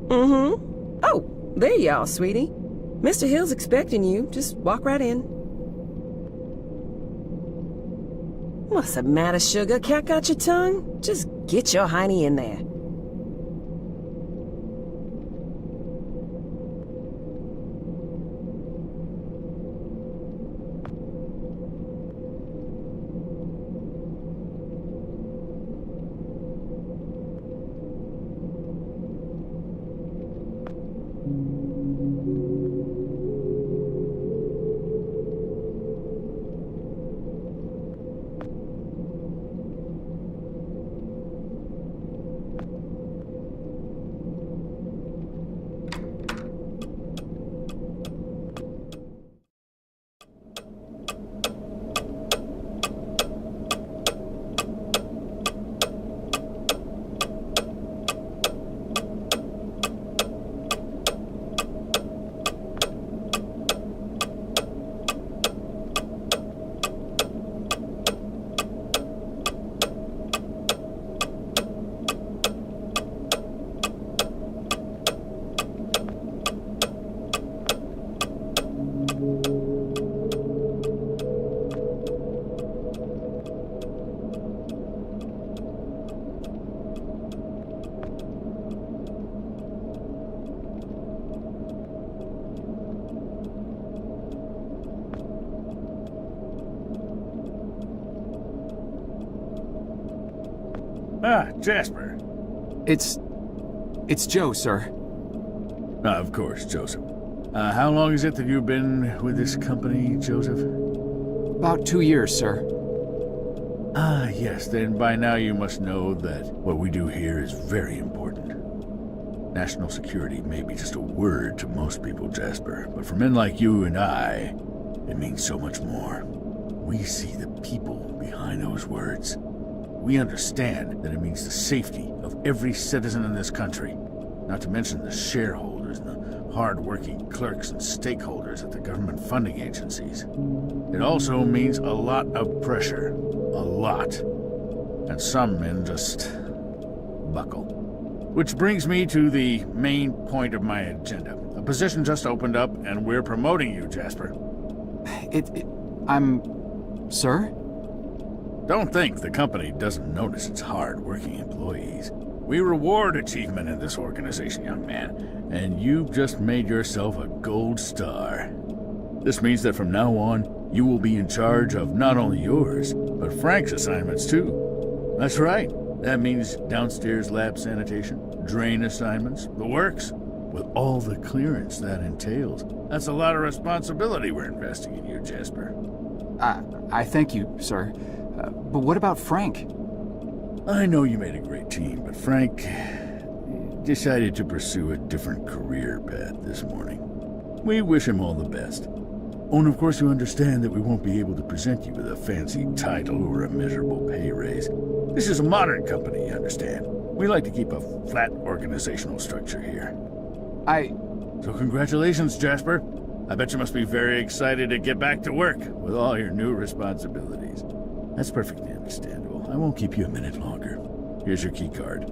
Mm-hmm. Oh, there you are, sweetie. Mr. Hill's expecting you. Just walk right in. What's the matter, sugar? Cat got your tongue? Just get your hiney in there. Ah, Jasper. It's Joe, sir. Of course, Joseph. How long is it that you've been with this company, Joseph? About 2 years, sir. Ah, yes, then by now you must know that what we do here is very important. National security may be just a word to most people, Jasper, but for men like you and I, it means so much more. We see the people behind those words. We understand that it means the safety of every citizen in this country, not to mention the shareholders and the hard-working clerks and stakeholders at the government funding agencies. It also means a lot of pressure. A lot. And some men just buckle. Which brings me to the main point of my agenda. A position just opened up, and we're promoting you, Jasper. Sir? Don't think the company doesn't notice its hard-working employees. We reward achievement in this organization, young man, and you've just made yourself a gold star. This means that from now on, you will be in charge of not only yours, but Frank's assignments too. That's right. That means downstairs lab sanitation, drain assignments, the works, with all the clearance that entails. That's a lot of responsibility we're investing in you, Jasper. I thank you, sir. But what about Frank? I know you made a great team, but Frank decided to pursue a different career path this morning. We wish him all the best. Oh, and of course you understand that we won't be able to present you with a fancy title or a measurable pay raise. This is a modern company, you understand. We like to keep a flat organizational structure here. So congratulations, Jasper. I bet you must be very excited to get back to work with all your new responsibilities. That's perfectly understandable. I won't keep you a minute longer. Here's your key card.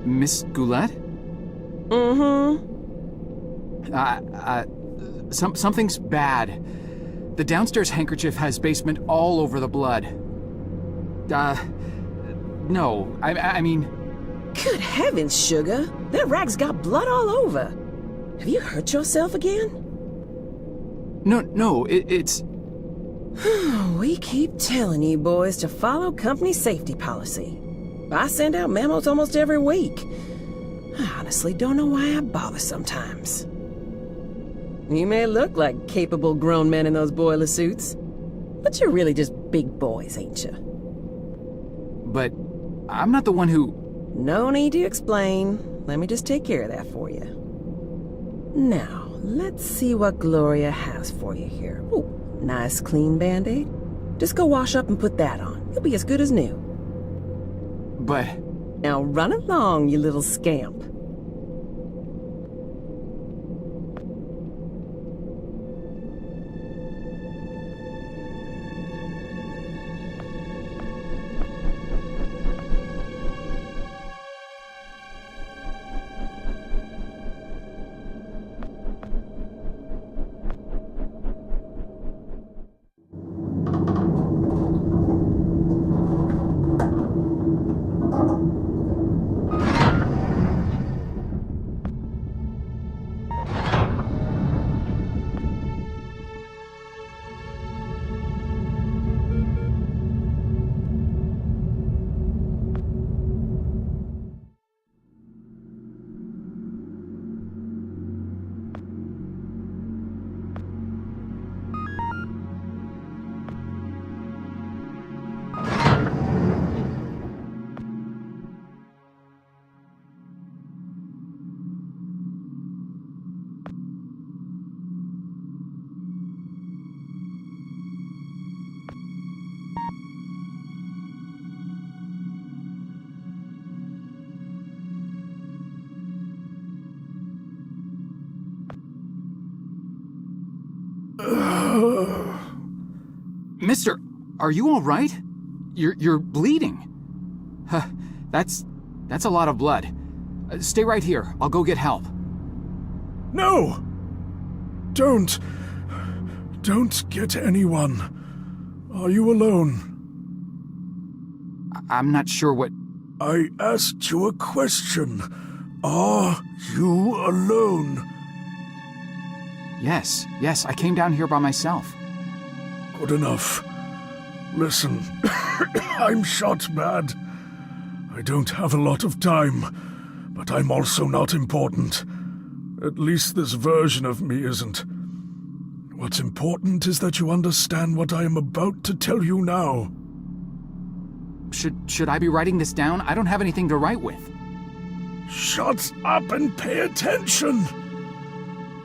Miss Goulet? Mm-hmm. Something's bad. The downstairs handkerchief has basement all over the blood. No, I mean... Good heavens, Sugar. That rag's got blood all over. Have you hurt yourself again? No, it's... We keep telling you boys to follow company safety policy. I send out memos almost every week. I honestly don't know why I bother sometimes. You may look like capable grown men in those boiler suits, but you're really just big boys, ain't you? But I'm not the one who... No need to explain. Let me just take care of that for you. Now, let's see what Gloria has for you here. Ooh, nice clean Band-Aid. Just go wash up and put that on. You'll be as good as new. But... Now run along, you little scamp. Mister, are you all right? You're bleeding. That's a lot of blood. Stay right here. I'll go get help. No! Don't get anyone. Are you alone? I'm not sure what... I asked you a question. Are you alone? Yes, I came down here by myself. Good enough. Listen, I'm shot bad. I don't have a lot of time, but I'm also not important. At least this version of me isn't. What's important is that you understand what I am about to tell you now. Should I be writing this down? I don't have anything to write with. Shut up and pay attention!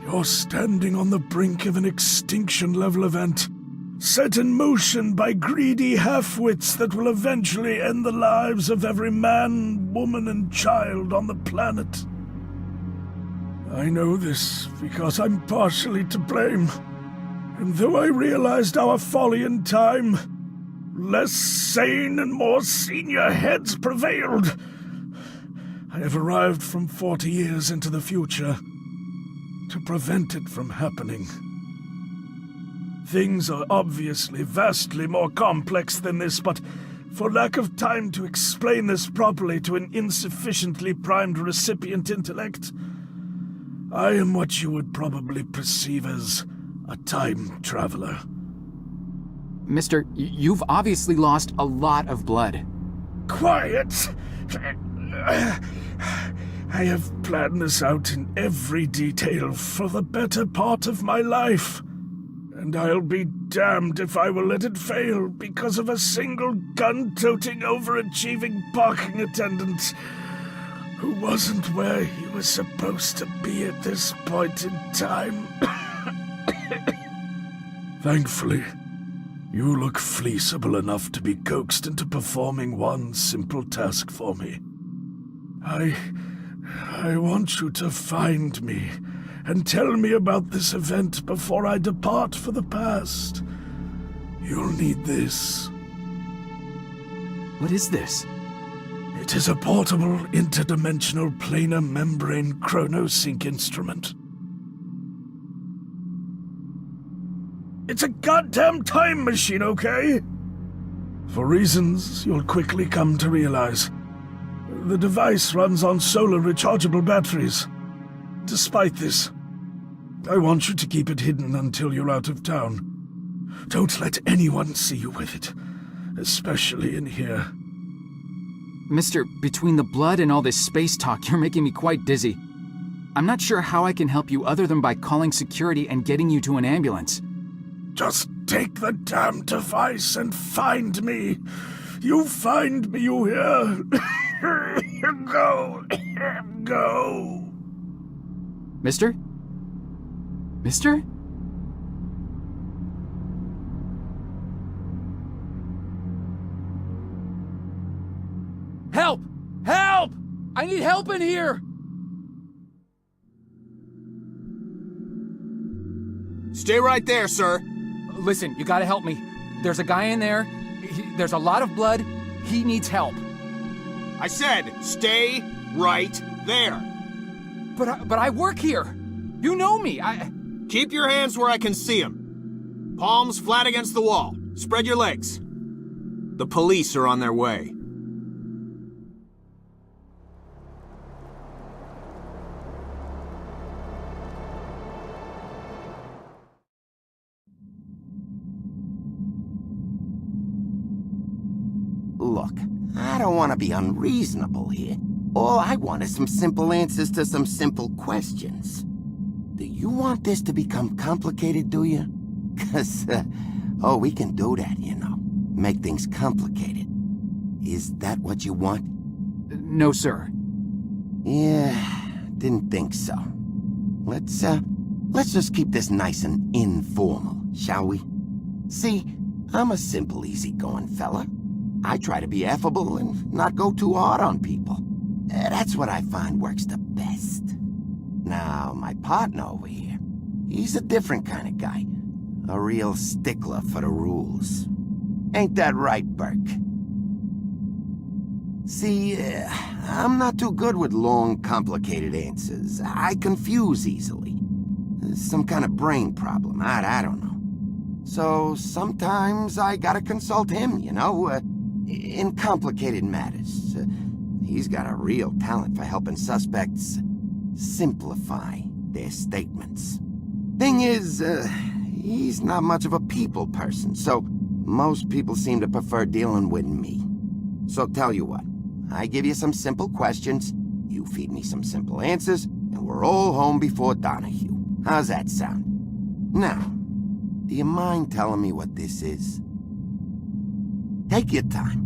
You're standing on the brink of an extinction-level event, set in motion by greedy half-wits that will eventually end the lives of every man, woman, and child on the planet. I know this because I'm partially to blame, and though I realized our folly in time, less sane and more senior heads prevailed. I have arrived from 40 years into the future to prevent it from happening. Things are obviously vastly more complex than this, but for lack of time to explain this properly to an insufficiently primed recipient intellect, I am what you would probably perceive as a time traveler. Mister, you've obviously lost a lot of blood. Quiet! I have planned this out in every detail for the better part of my life. And I'll be damned if I will let it fail because of a single gun-toting, overachieving parking attendant who wasn't where he was supposed to be at this point in time. Thankfully, you look fleeceable enough to be coaxed into performing one simple task for me. I want you to find me and tell me about this event before I depart for the past. You'll need this. What is this? It is a portable, interdimensional planar membrane chronosync instrument. It's a goddamn time machine, okay? For reasons you'll quickly come to realize, the device runs on solar rechargeable batteries. Despite this, I want you to keep it hidden until you're out of town. Don't let anyone see you with it, especially in here. Mister, between the blood and all this space talk, you're making me quite dizzy. I'm not sure how I can help you other than by calling security and getting you to an ambulance. Just take the damn device and find me. You find me, you hear? Go. Go. Mister? Mister? Help! Help! I need help in here! Stay right there, sir. Listen, you gotta help me. There's a guy in there. There's a lot of blood. He needs help. I said, stay right there. But I work here. You know me. Keep your hands where I can see them. Palms flat against the wall. Spread your legs. The police are on their way. Look, I don't want to be unreasonable here. All I want is some simple answers to some simple questions. Do you want this to become complicated, do you? 'Cause, we can do that, you know. Make things complicated. Is that what you want? No, sir. Yeah, didn't think so. Let's just keep this nice and informal, shall we? See, I'm a simple, easygoing fella. I try to be affable and not go too hard on people. That's what I find works the best. Now, my partner over here, he's a different kind of guy. A real stickler for the rules. Ain't that right, Burke? See, I'm not too good with long, complicated answers. I confuse easily. Some kind of brain problem, I don't know. So sometimes I gotta consult him, you know, in complicated matters. He's got a real talent for helping suspects simplify their statements. Thing is, he's not much of a people person, so most people seem to prefer dealing with me. So tell you what, I give you some simple questions, you feed me some simple answers, and we're all home before Donahue. How's that sound? Now, do you mind telling me what this is? Take your time.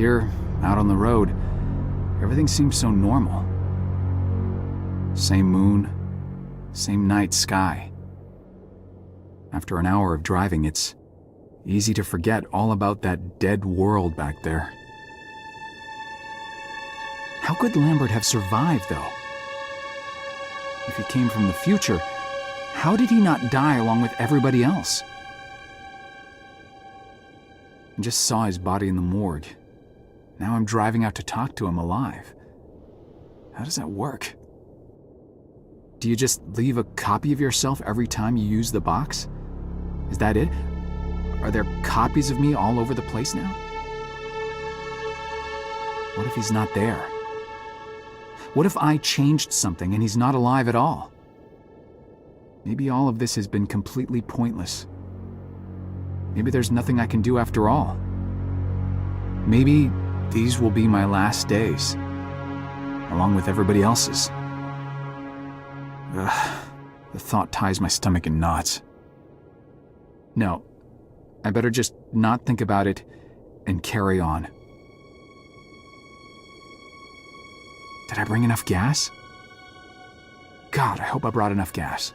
here, out on the road, everything seems so normal. Same moon, same night sky. After an hour of driving, it's easy to forget all about that dead world back there. How could Lambert have survived, though? If he came from the future, how did he not die along with everybody else? I just saw his body in the morgue. Now I'm driving out to talk to him alive. How does that work? Do you just leave a copy of yourself every time you use the box? Is that it? Are there copies of me all over the place now? What if he's not there? What if I changed something and he's not alive at all? Maybe all of this has been completely pointless. Maybe there's nothing I can do after all. Maybe these will be my last days, along with everybody else's. Ugh, the thought ties my stomach in knots. No, I better just not think about it and carry on. Did I bring enough gas? God, I hope I brought enough gas.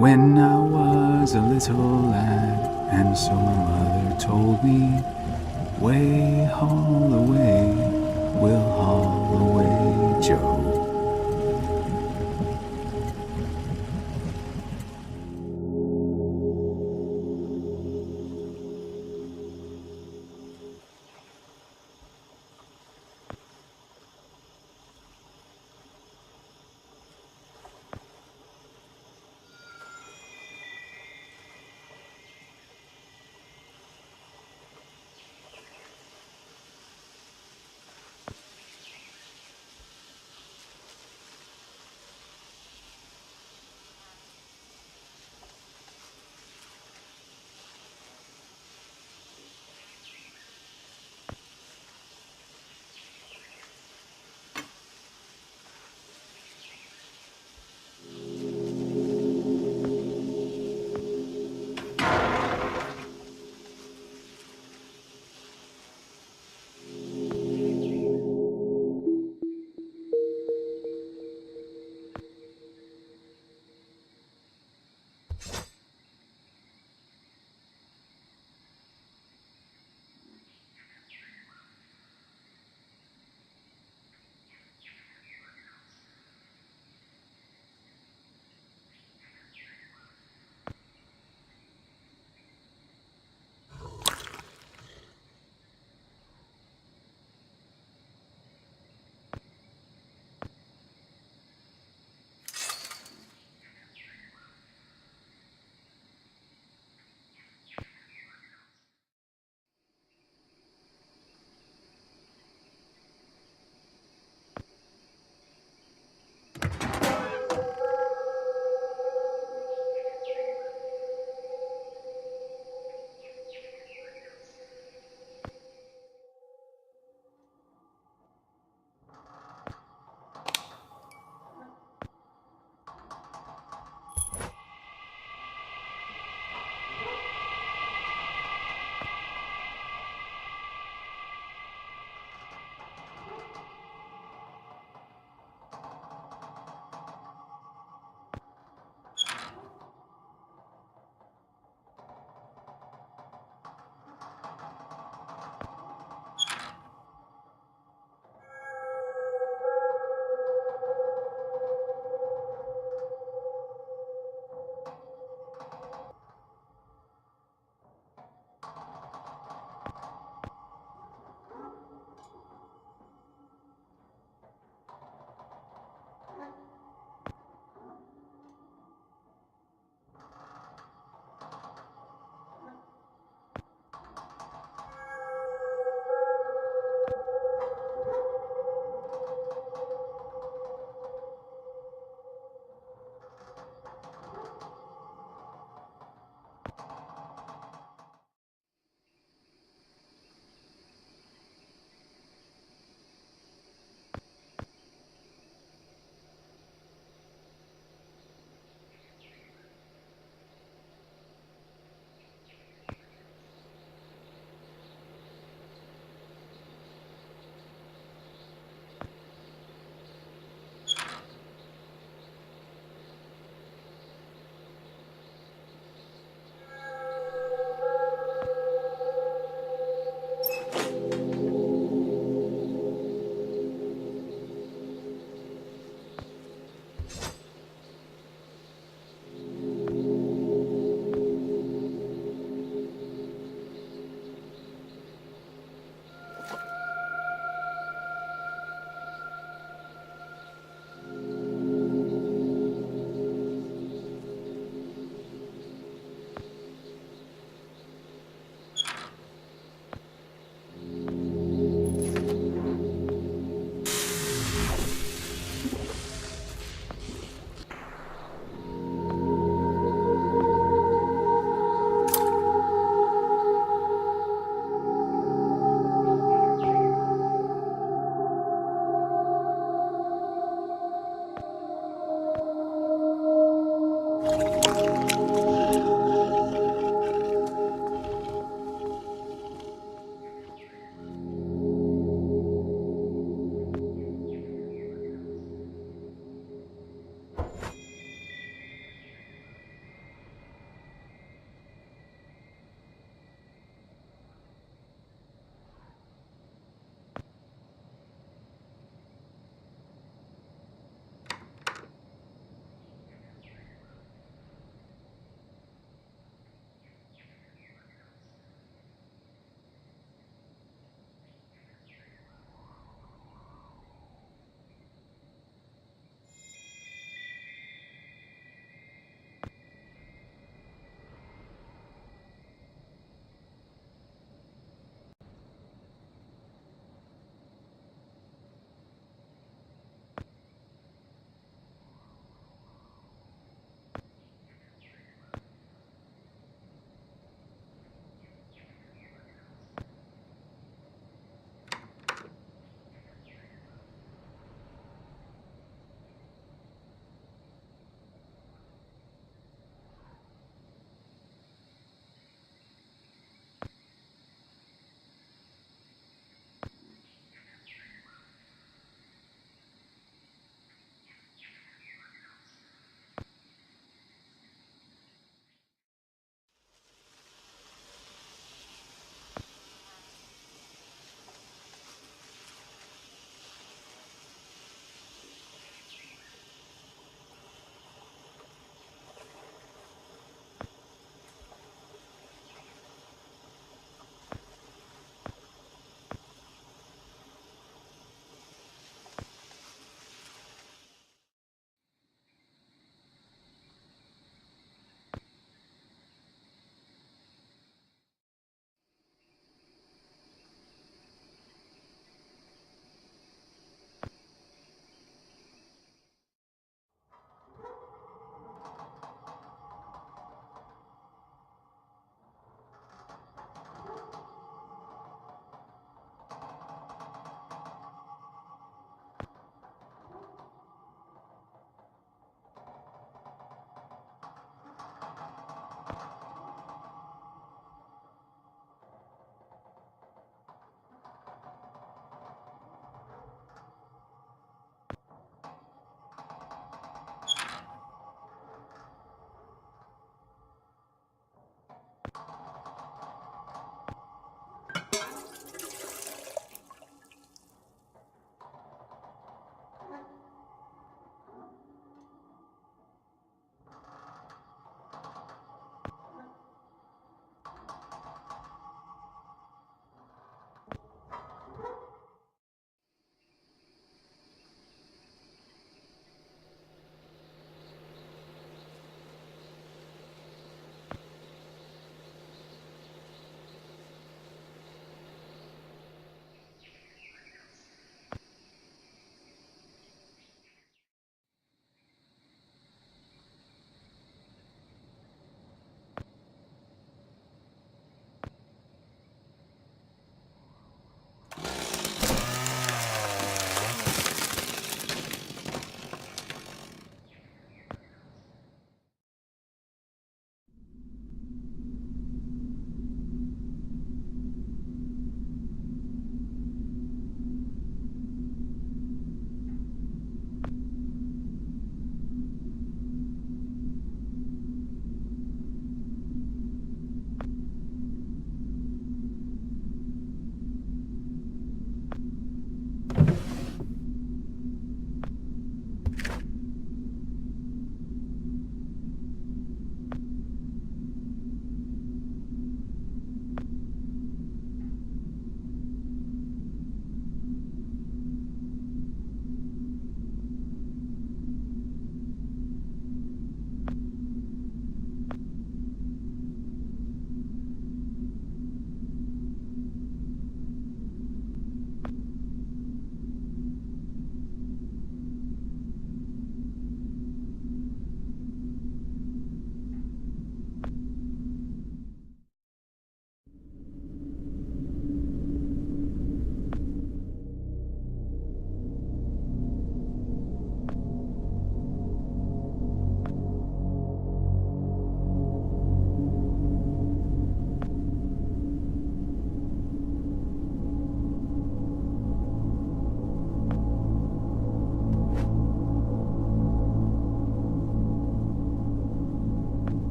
When I was a little lad, and so my mother told me, way haul away, we'll haul away, Joe.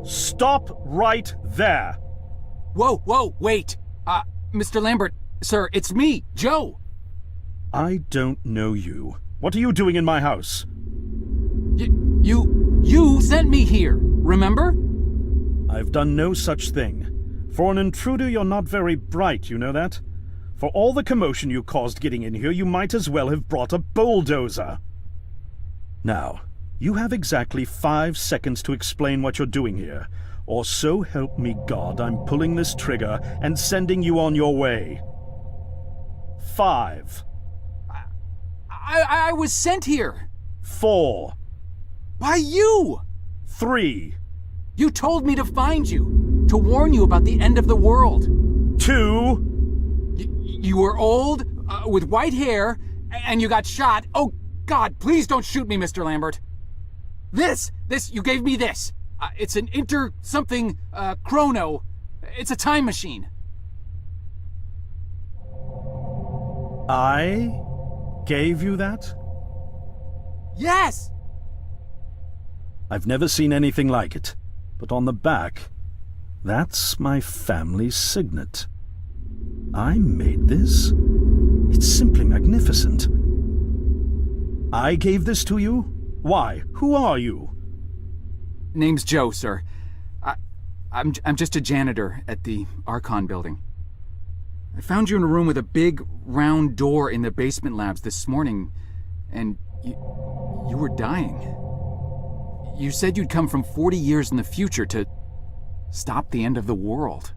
Stop right there! Whoa, wait! Mr. Lambert, sir, it's me, Joe! I don't know you. What are you doing in my house? You sent me here, remember? I've done no such thing. For an intruder, you're not very bright, you know that? For all the commotion you caused getting in here, you might as well have brought a bulldozer. Now, you have exactly 5 seconds to explain what you're doing here, or so help me God, I'm pulling this trigger and sending you on your way. 5. I was sent here. 4. By you! 3. You told me to find you, to warn you about the end of the world. 2. You were old, with white hair, and you got shot. Oh, God, please don't shoot me, Mr. Lambert. You gave me this. It's an chrono. It's a time machine. I gave you that? Yes! I've never seen anything like it. But on the back, that's my family's signet. I made this? It's simply magnificent. I gave this to you? Why? Who are you? Name's Joe, sir. I'm just a janitor at the Archon building. I found you in a room with a big, round door in the basement labs this morning, and you were dying. You said you'd come from 40 years in the future to stop the end of the world.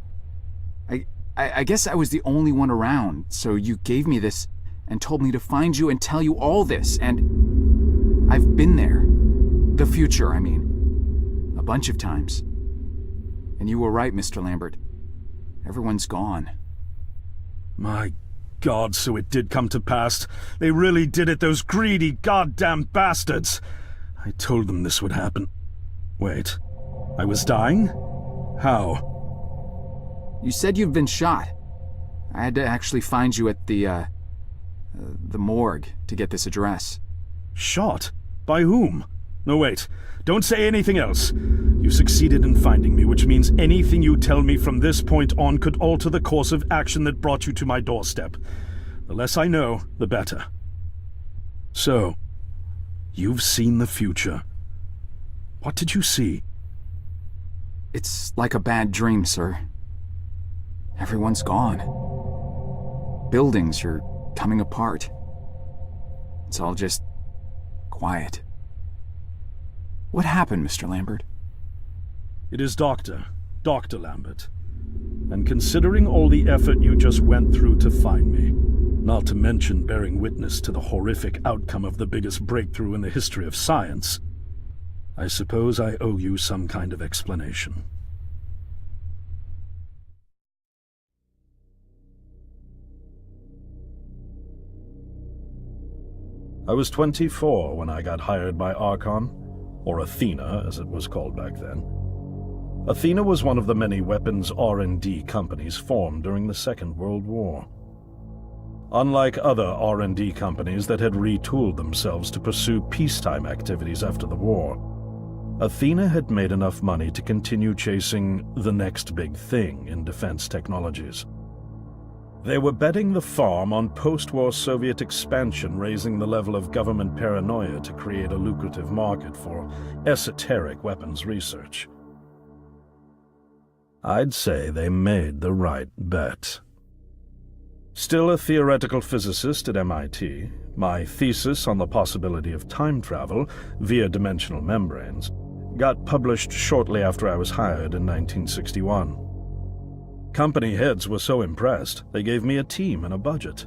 I guess I was the only one around, so you gave me this and told me to find you and tell you all this, and I've been there. The future, I mean. A bunch of times. And you were right, Mr. Lambert. Everyone's gone. My God, so it did come to pass. They really did it, those greedy goddamn bastards. I told them this would happen. Wait, I was dying? How? You said you'd been shot. I had to actually find you at the morgue to get this address. Shot? By whom? No, wait. Don't say anything else. You succeeded in finding me, which means anything you tell me from this point on could alter the course of action that brought you to my doorstep. The less I know, the better. So, you've seen the future. What did you see? It's like a bad dream, sir. Everyone's gone. Buildings are coming apart. It's all just quiet. What happened, Mr. Lambert? It is Dr. Lambert. And considering all the effort you just went through to find me, not to mention bearing witness to the horrific outcome of the biggest breakthrough in the history of science, I suppose I owe you some kind of explanation. I was 24 when I got hired by Archon, or Athena as it was called back then. Athena was one of the many weapons R&D companies formed during the Second World War. Unlike other R&D companies that had retooled themselves to pursue peacetime activities after the war, Athena had made enough money to continue chasing the next big thing in defense technologies. They were betting the farm on post-war Soviet expansion, raising the level of government paranoia to create a lucrative market for esoteric weapons research. I'd say they made the right bet. Still a theoretical physicist at MIT, my thesis on the possibility of time travel via dimensional membranes got published shortly after I was hired in 1961. Company heads were so impressed, they gave me a team and a budget.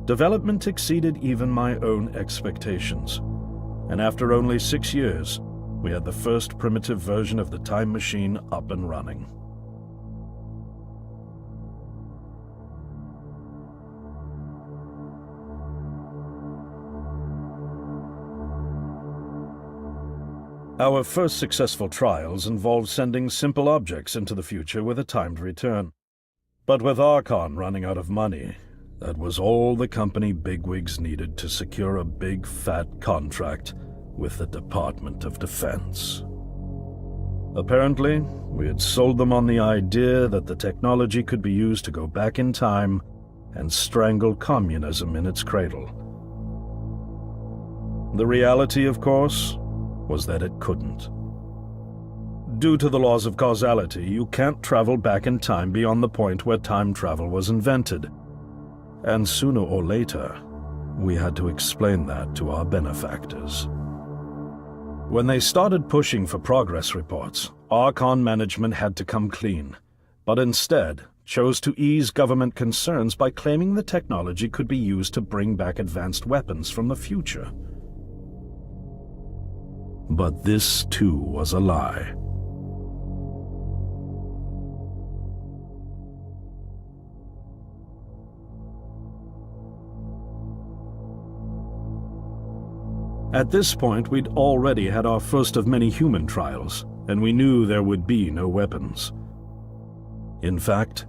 Development exceeded even my own expectations, and after only 6 years, we had the first primitive version of the time machine up and running. Our first successful trials involved sending simple objects into the future with a timed return. But with Archon running out of money, that was all the company bigwigs needed to secure a big fat contract with the Department of Defense. Apparently, we had sold them on the idea that the technology could be used to go back in time and strangle communism in its cradle. The reality, of course, was that it couldn't. Due to the laws of causality, you can't travel back in time beyond the point where time travel was invented. And sooner or later, we had to explain that to our benefactors. When they started pushing for progress reports, Archon management had to come clean, but instead chose to ease government concerns by claiming the technology could be used to bring back advanced weapons from the future. But this, too, was a lie. At this point, we'd already had our first of many human trials, and we knew there would be no weapons. In fact,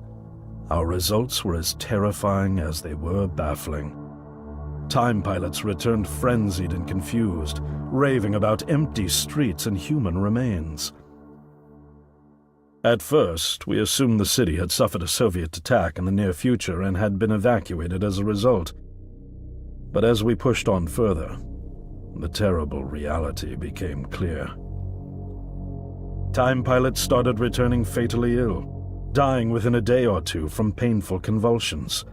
our results were as terrifying as they were baffling. Time pilots returned frenzied and confused, raving about empty streets and human remains. At first, we assumed the city had suffered a Soviet attack in the near future and had been evacuated as a result. But as we pushed on further, the terrible reality became clear. Time pilots started returning fatally ill, dying within a day or two from painful convulsions.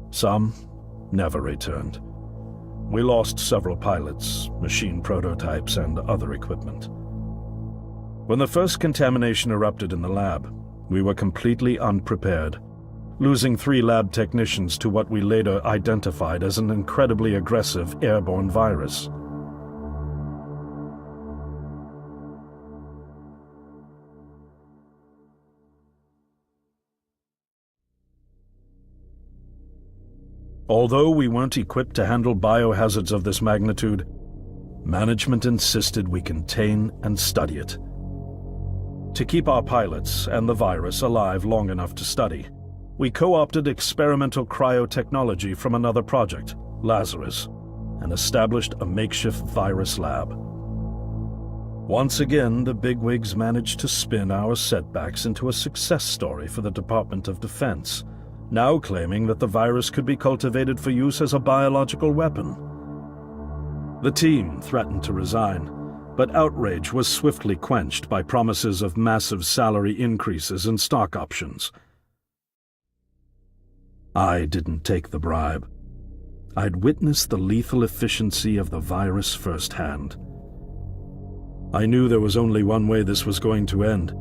Some never returned. We lost several pilots, machine prototypes, and other equipment. When the first contamination erupted in the lab, we were completely unprepared, losing 3 lab technicians to what we later identified as an incredibly aggressive airborne virus. Although we weren't equipped to handle biohazards of this magnitude, management insisted we contain and study it. To keep our pilots and the virus alive long enough to study, we co-opted experimental cryotechnology from another project, Lazarus, and established a makeshift virus lab. Once again, the bigwigs managed to spin our setbacks into a success story for the Department of Defense, now claiming that the virus could be cultivated for use as a biological weapon. The team threatened to resign, but outrage was swiftly quenched by promises of massive salary increases and stock options. I didn't take the bribe. I'd witnessed the lethal efficiency of the virus firsthand. I knew there was only one way this was going to end,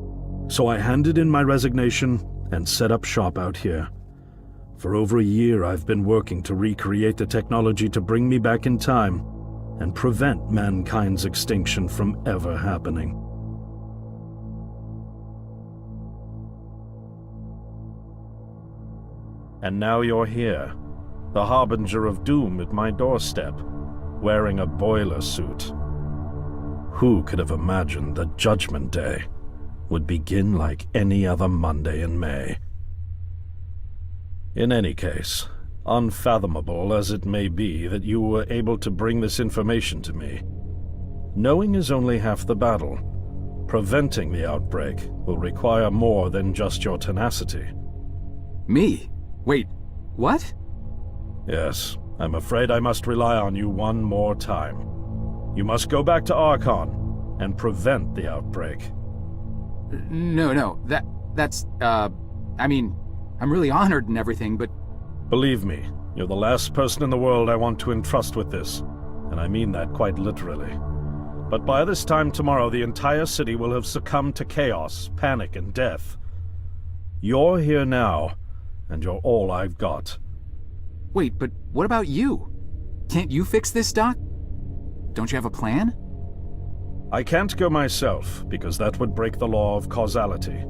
so I handed in my resignation and set up shop out here. For over a year, I've been working to recreate the technology to bring me back in time and prevent mankind's extinction from ever happening. And now you're here, the harbinger of doom at my doorstep, wearing a boiler suit. Who could have imagined that Judgment Day would begin like any other Monday in May? In any case, unfathomable as it may be that you were able to bring this information to me, knowing is only half the battle. Preventing the outbreak will require more than just your tenacity. Me? Wait, what? Yes, I'm afraid I must rely on you one more time. You must go back to Archon and prevent the outbreak. No, that's, I mean, I'm really honored and everything, but... Believe me, you're the last person in the world I want to entrust with this, and I mean that quite literally. But by this time tomorrow, the entire city will have succumbed to chaos, panic, and death. You're here now, and you're all I've got. Wait, but what about you? Can't you fix this, Doc? Don't you have a plan? I can't go myself, because that would break the law of causality.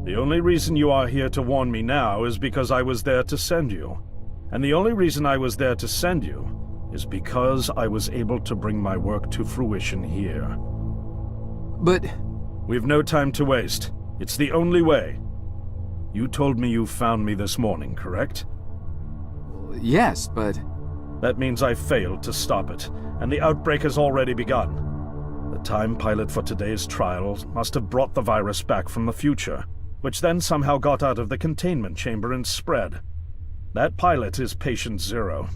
The only reason you are here to warn me now is because I was there to send you. And the only reason I was there to send you is because I was able to bring my work to fruition here. But... We've no time to waste. It's the only way. You told me you found me this morning, correct? Yes, but... That means I failed to stop it, and the outbreak has already begun. The time pilot for today's trial must have brought the virus back from the future, which then somehow got out of the containment chamber and spread. That pilot is Patient Zero.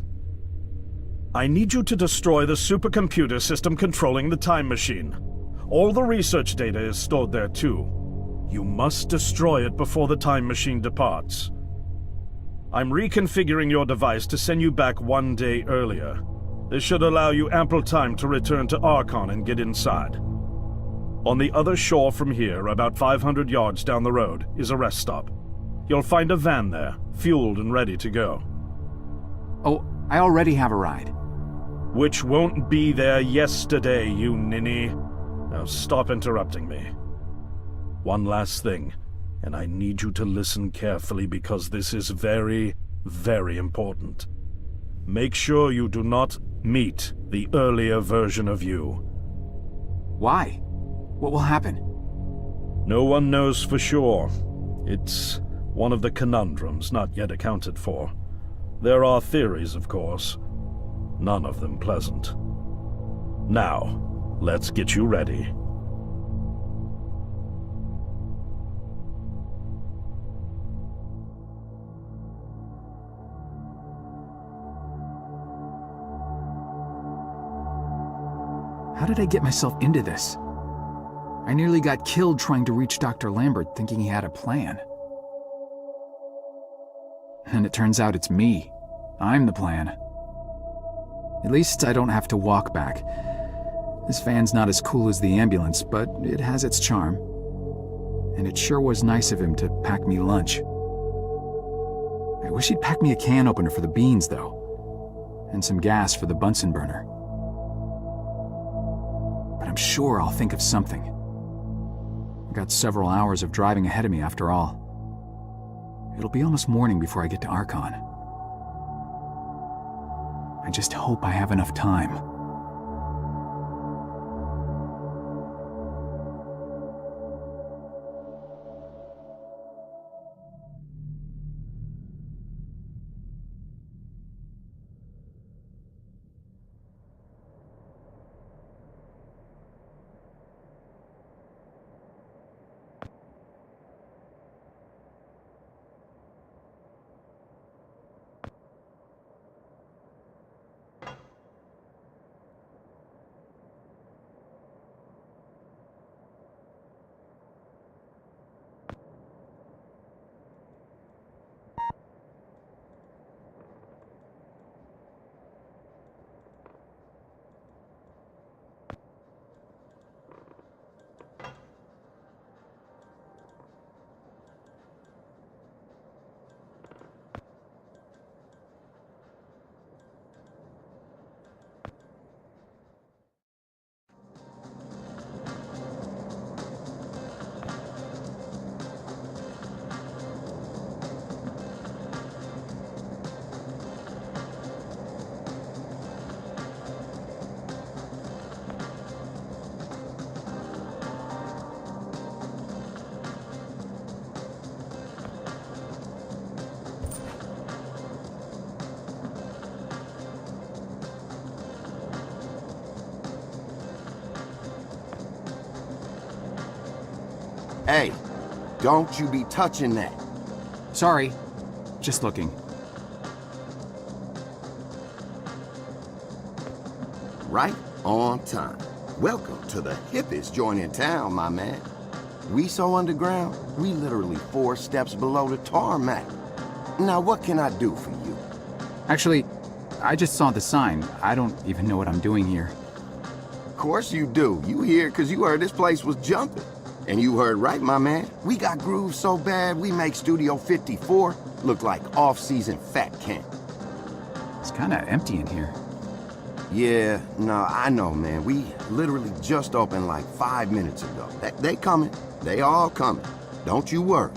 I need you to destroy the supercomputer system controlling the time machine. All the research data is stored there too. You must destroy it before the time machine departs. I'm reconfiguring your device to send you back 1 day earlier. This should allow you ample time to return to Archon and get inside. On the other shore from here, about 500 yards down the road, is a rest stop. You'll find a van there, fueled and ready to go. Oh, I already have a ride. Which won't be there yesterday, you ninny. Now stop interrupting me. One last thing, and I need you to listen carefully because this is very, very important. Make sure you do not meet The earlier version of you. Why? What will happen? No one knows for sure. It's one of the conundrums not yet accounted for. There are theories, of course. None of them pleasant. Now, let's get you ready. How did I get myself into this? I nearly got killed trying to reach Dr. Lambert thinking he had a plan. And it turns out it's me. I'm the plan. At least I don't have to walk back. This van's not as cool as the ambulance, but it has its charm. And it sure was nice of him to pack me lunch. I wish he'd pack me a can opener for the beans, though. And some gas for the Bunsen burner. But I'm sure I'll think of something. I've got several hours of driving ahead of me after all. It'll be almost morning before I get to Archon. I just hope I have enough time. Hey, don't you be touching that. Sorry, just looking. Right on time. Welcome to the hippest joint in town, my man. We so underground, we literally 4 steps below the tarmac. Now what can I do for you? Actually, I just saw the sign. I don't even know what I'm doing here. Of course you do. You here because you heard this place was jumping. And you heard right, my man. We got grooves so bad, we make Studio 54 look like off-season fat camp. It's kinda empty in here. Yeah, no, I know, man. We literally just opened like 5 minutes ago. They coming. They all coming. Don't you worry.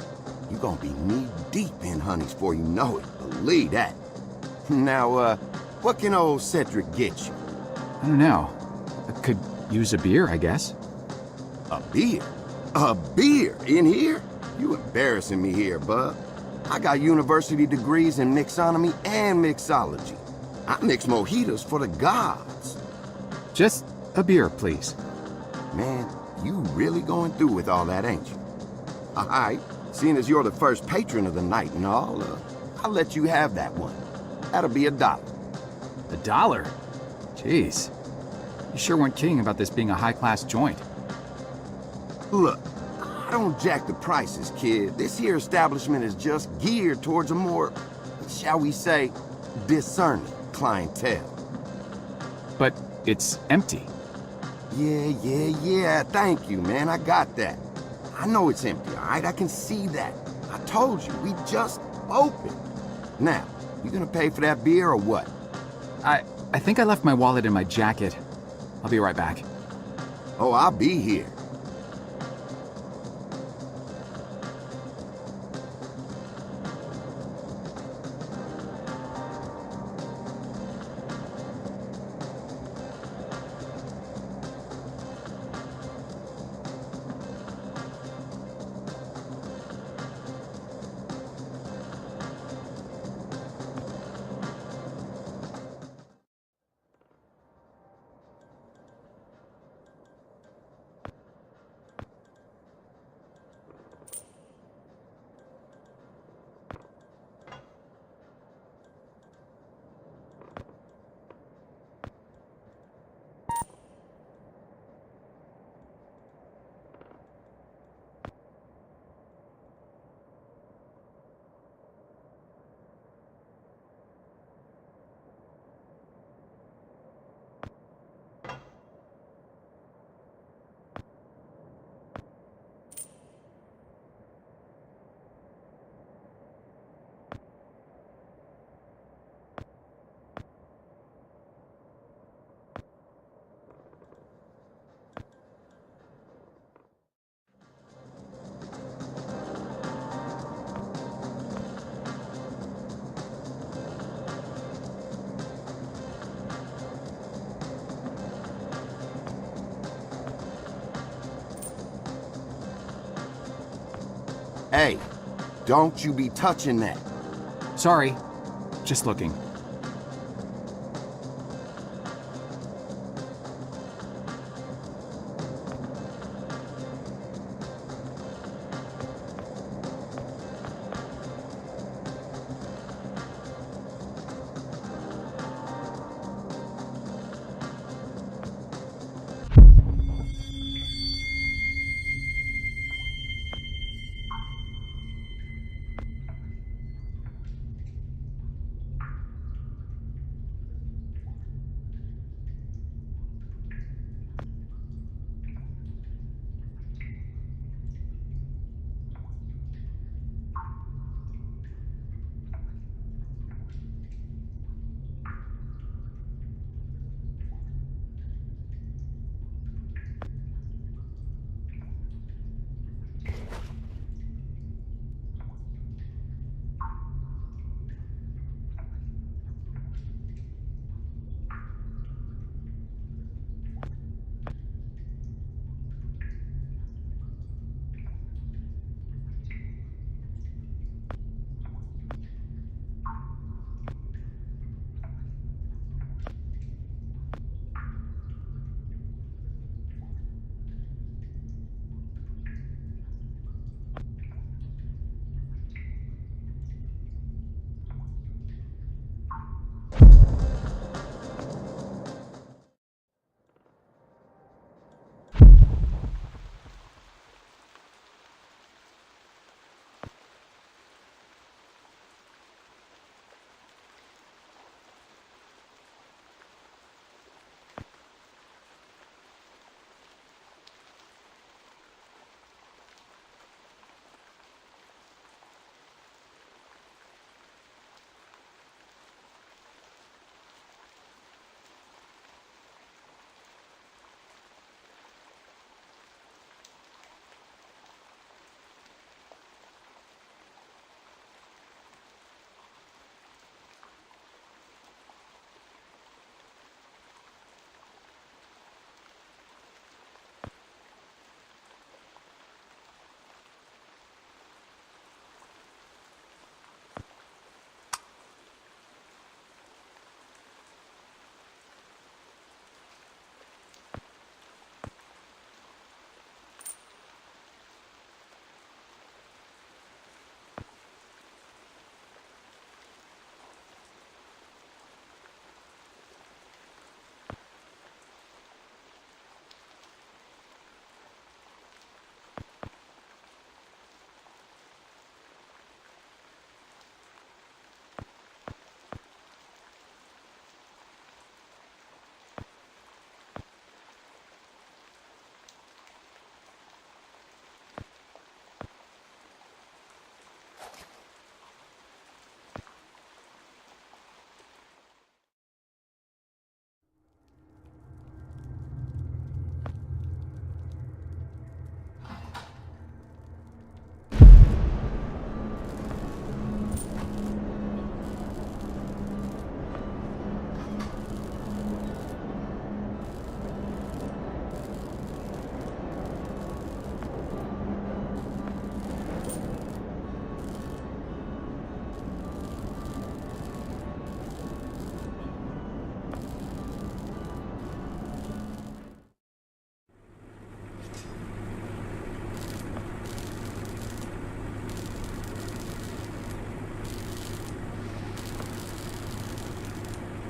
You gonna be knee-deep in honeys before you know it. Believe that. Now, what can old Cedric get you? I don't know. I could use a beer, I guess. A beer? A beer in here? You embarrassing me here, bub. I got university degrees in mixonomy and mixology. I mix mojitos for the gods. Just a beer, please. Man, you really going through with all that, ain't you? All right, seeing as you're the first patron of the night and all, I'll let you have that one. That'll be $1. $1? Jeez. You sure weren't kidding about this being a high-class joint. Look, I don't jack the prices, kid. This here establishment is just geared towards a more, shall we say, discerning clientele. But it's empty. Yeah. Thank you, man. I got that. I know it's empty, all right? I can see that. I told you, we just opened. Now, you gonna pay for that beer or what? I think I left my wallet in my jacket. I'll be right back. Oh, I'll be here. Hey, don't you be touching that. Sorry. Just looking.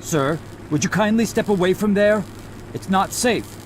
Sir, would you kindly step away from there? It's not safe.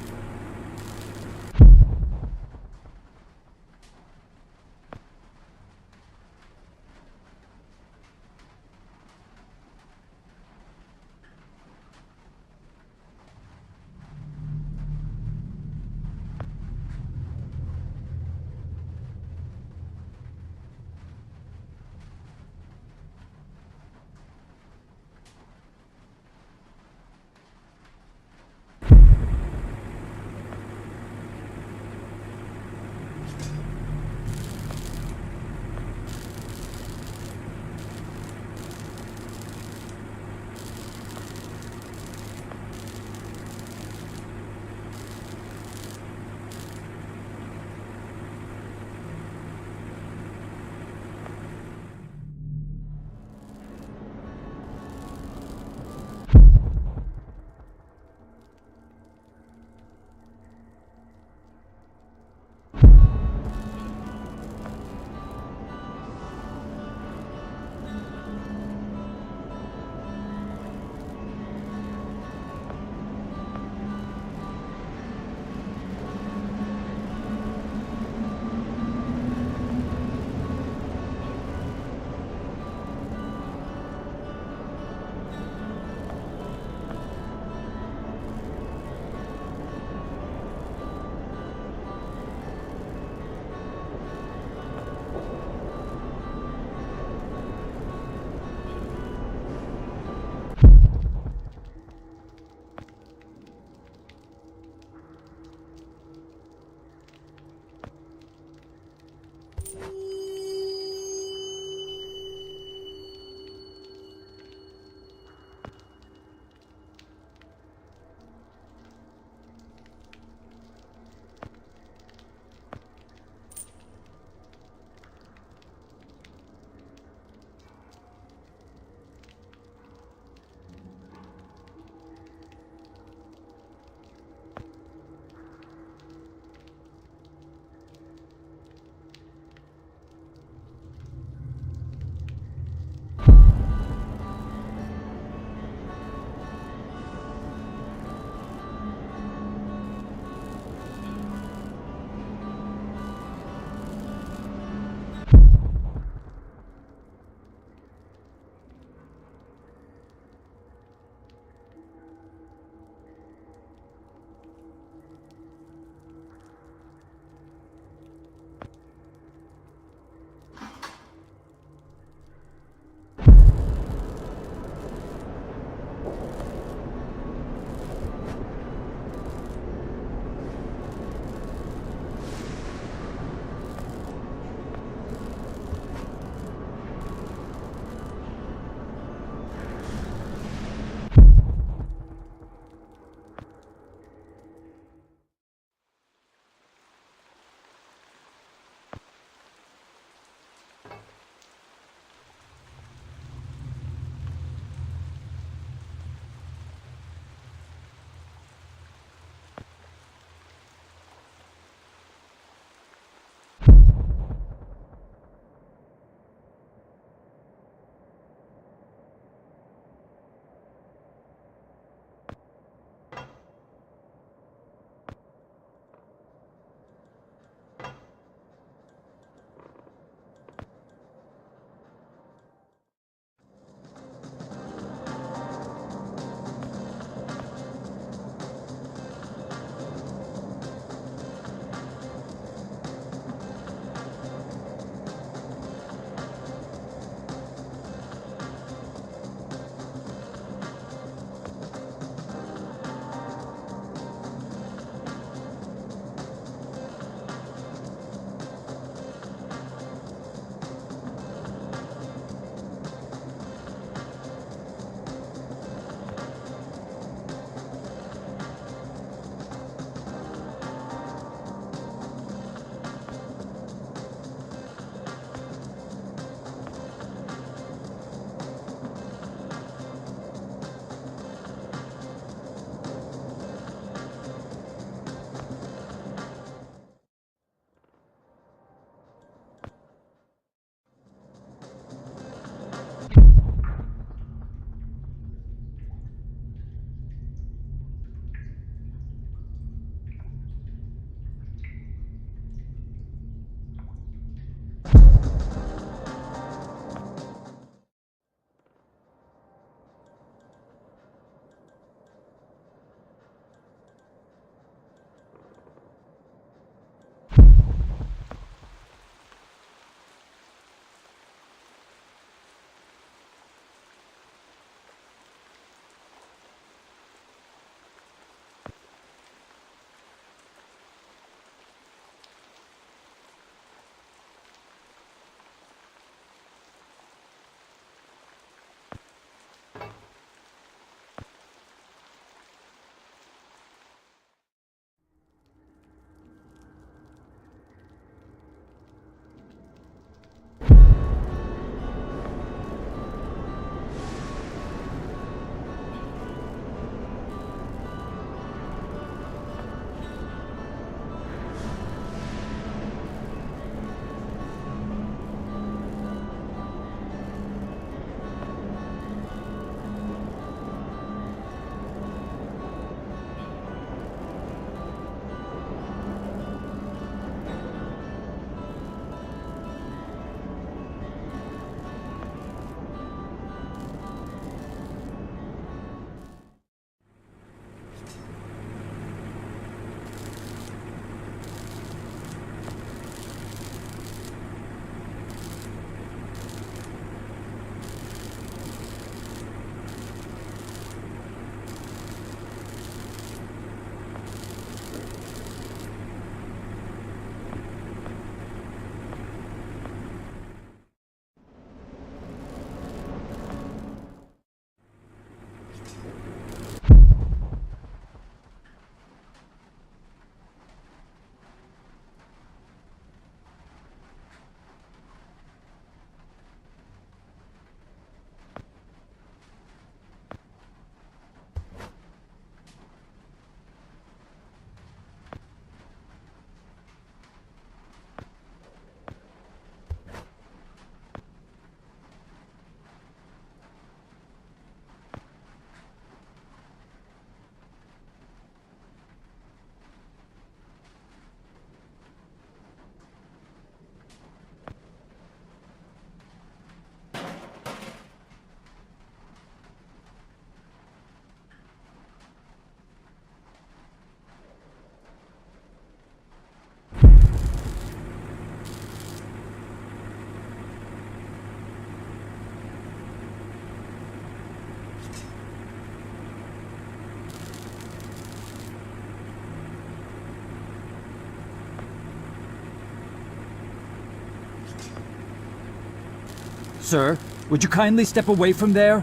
Sir, would you kindly step away from there?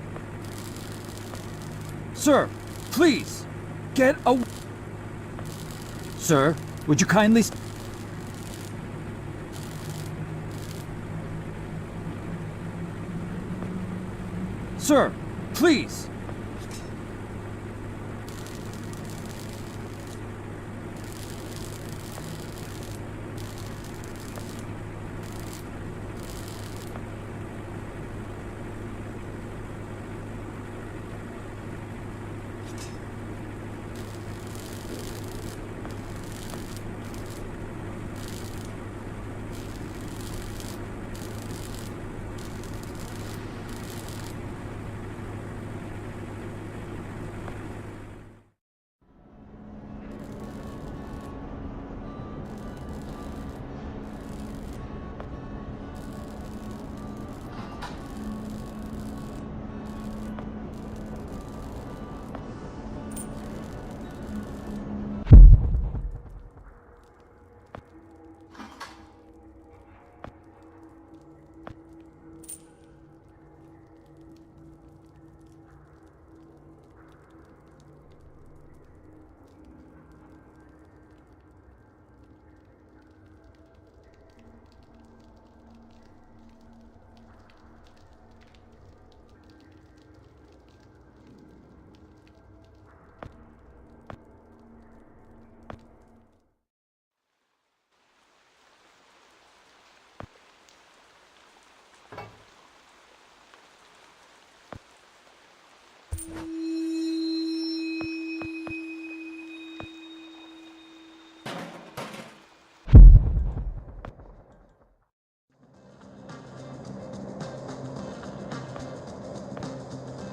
Sir, please, get away. Sir, would you kindly... Sir, please.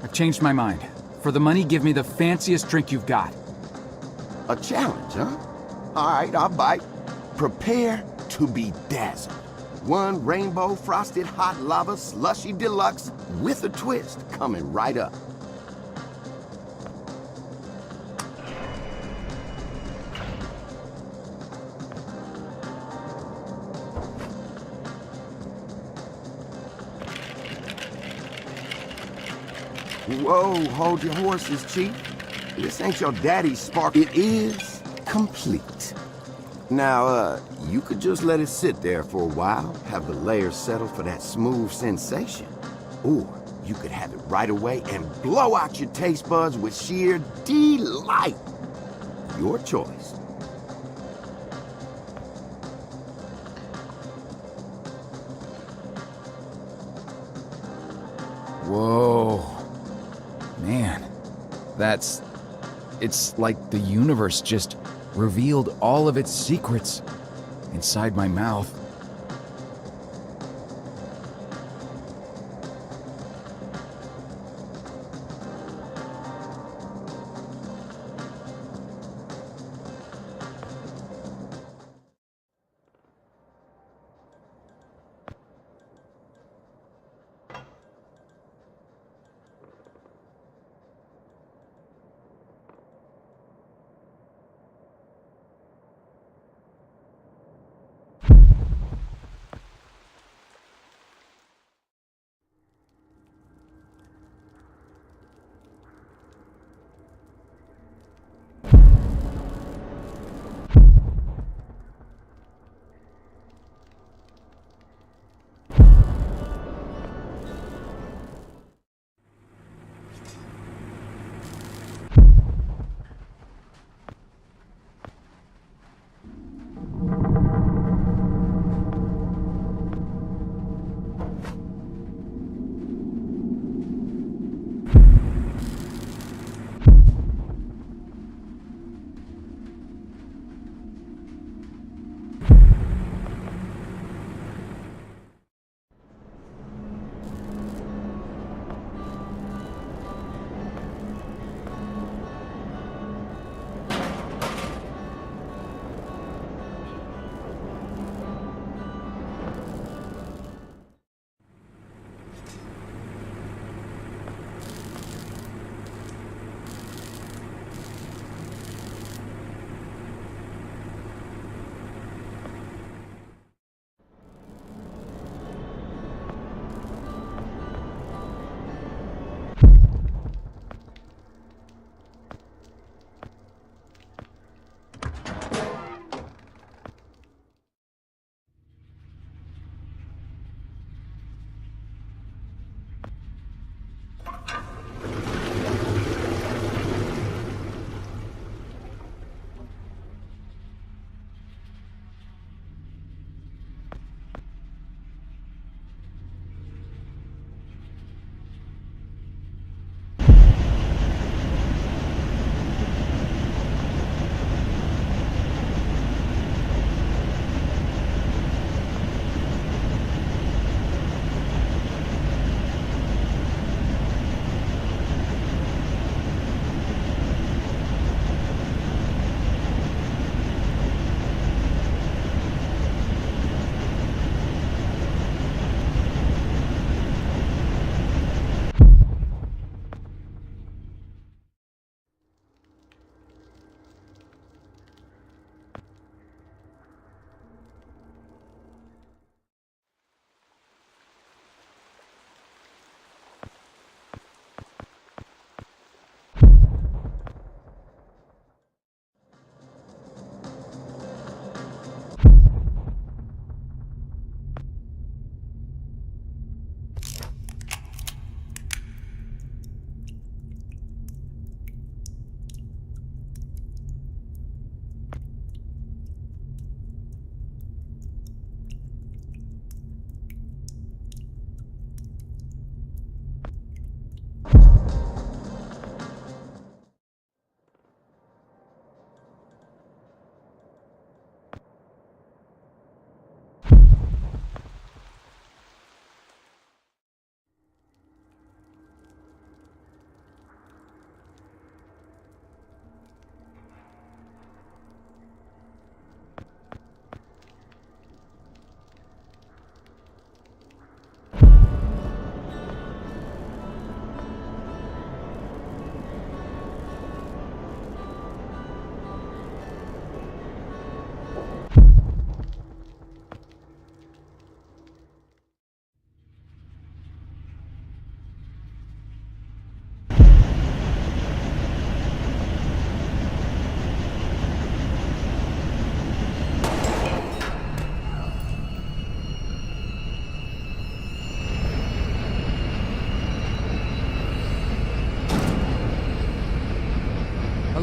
I've changed my mind. For the money, give me the fanciest drink you've got. A challenge, huh? All right, I'll bite. Prepare to be dazzled. One rainbow frosted hot lava slushy deluxe with a twist coming right up. Whoa, hold your horses, Chief. This ain't your daddy's spark. It is complete. Now, you could just let it sit there for a while, have the layers settle for that smooth sensation. Or you could have it right away and blow out your taste buds with sheer delight. Your choice. Whoa. Man, it's like the universe just revealed all of its secrets inside my mouth.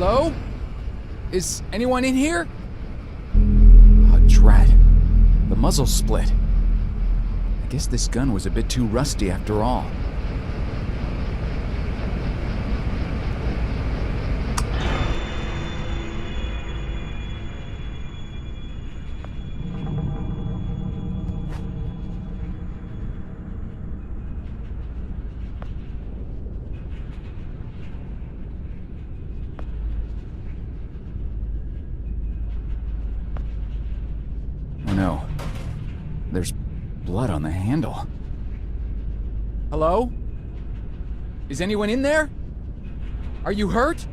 Hello? Is anyone in here? Oh, drat. The muzzle split. I guess this gun was a bit too rusty after all. Oh no. There's blood on the handle. Hello? Is anyone in there? Are you hurt?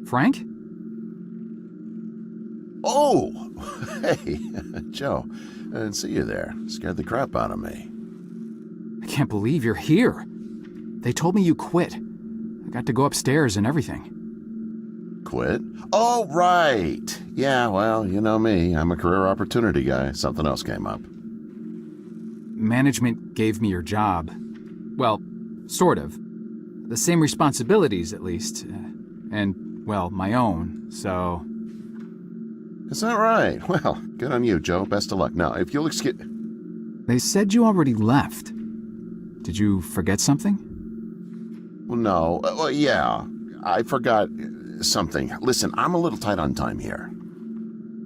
Frank? Oh! Hey, Joe. I didn't see you there. Scared the crap out of me. I can't believe you're here. They told me you quit. I got to go upstairs and everything. Quit? Oh, right. Yeah, well, you know me. I'm a career opportunity guy. Something else came up. Management gave me your job. Well, sort of. The same responsibilities, at least. And, well, my own, so... Is that right? Well, good on you, Joe. Best of luck. Now, if you'll excuse... They said you already left. Did you forget something? Well, no. Well, yeah. I forgot something. Listen, I'm a little tight on time here.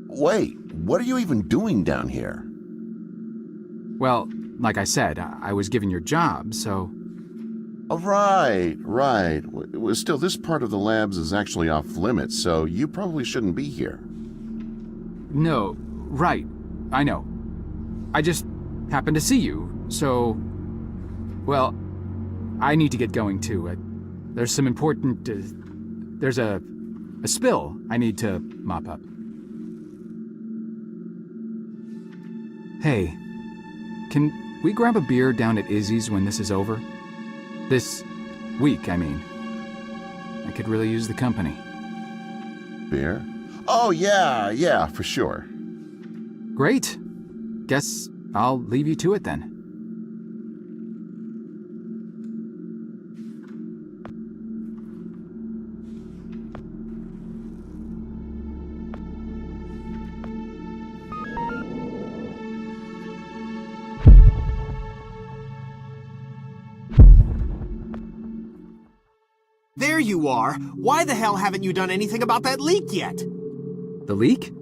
Wait, what are you even doing down here? Well, like I said, I was given your job, so... Oh, right. Well, still, this part of the labs is actually off limits, so you probably shouldn't be here. No, right. I know. I just happened to see you, so... Well, I need to get going, too. There's some important... there's a spill I need to mop up. Hey, can we grab a beer down at Izzy's when this is over? This week, I mean. I could really use the company. Beer? Oh, yeah, for sure. Great. Guess I'll leave you to it then. There you are. Why the hell haven't you done anything about that leak yet? The leak?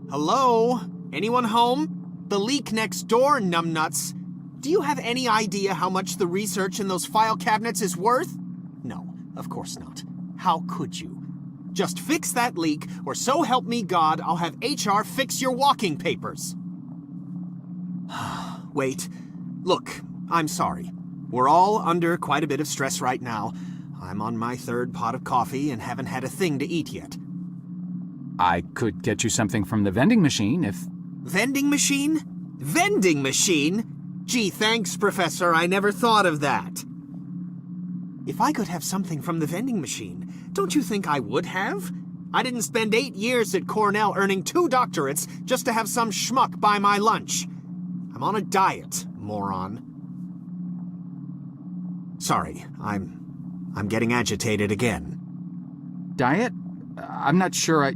Hello? Anyone home? The leak next door, numbnuts. Do you have any idea how much the research in those file cabinets is worth? No, of course not. How could you? Just fix that leak, or so help me God, I'll have HR fix your walking papers. Wait. Look, I'm sorry. We're all under quite a bit of stress right now. I'm on my third pot of coffee and haven't had a thing to eat yet. I could get you something from the vending machine if... Vending machine? Vending machine? Gee, thanks, Professor. I never thought of that. If I could have something from the vending machine, don't you think I would have? I didn't spend 8 years at Cornell earning 2 doctorates just to have some schmuck buy my lunch. I'm on a diet, moron. Sorry, I'm getting agitated again. Diet? I'm not sure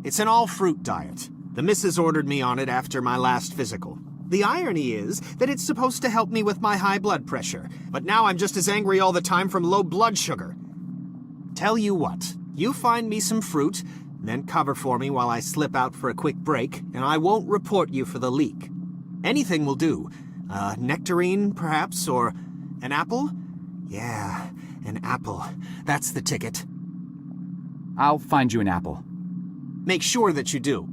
It's an all-fruit diet. The missus ordered me on it after my last physical. The irony is that it's supposed to help me with my high blood pressure, but now I'm just as angry all the time from low blood sugar. Tell you what, you find me some fruit, then cover for me while I slip out for a quick break, and I won't report you for the leak. Anything will do. Nectarine, perhaps, or an apple? Yeah, an apple. That's the ticket. I'll find you an apple. Make sure that you do.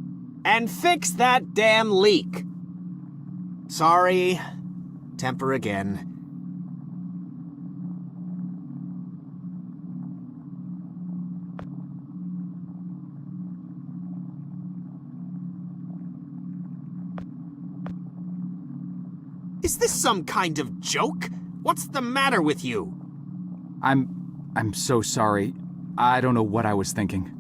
And fix that damn leak. Sorry. Temper again. Is this some kind of joke? What's the matter with you? I'm so sorry. I don't know what I was thinking.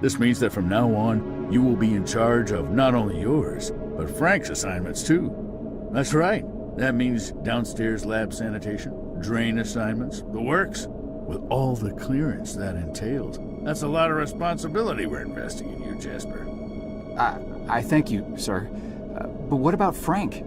This means that from now on, you will be in charge of not only yours, but Frank's assignments too. That's right. That means downstairs lab sanitation, drain assignments, the works, with all the clearance that entails. That's a lot of responsibility we're investing in you, Jasper. I thank you, sir. But what about Frank?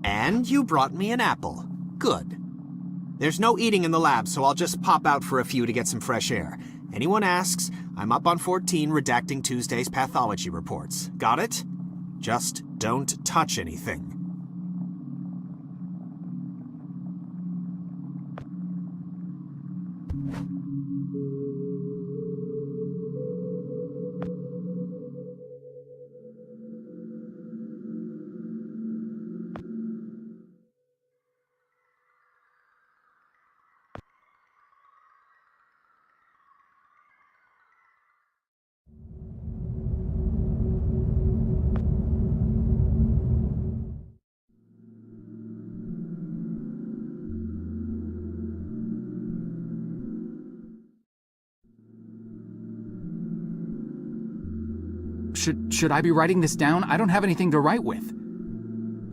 And you brought me an apple. Good. There's no eating in the lab, so I'll just pop out for a few to get some fresh air. Anyone asks, I'm up on 14 redacting Tuesday's pathology reports. Got it? Just don't touch anything. Should I be writing this down? I don't have anything to write with.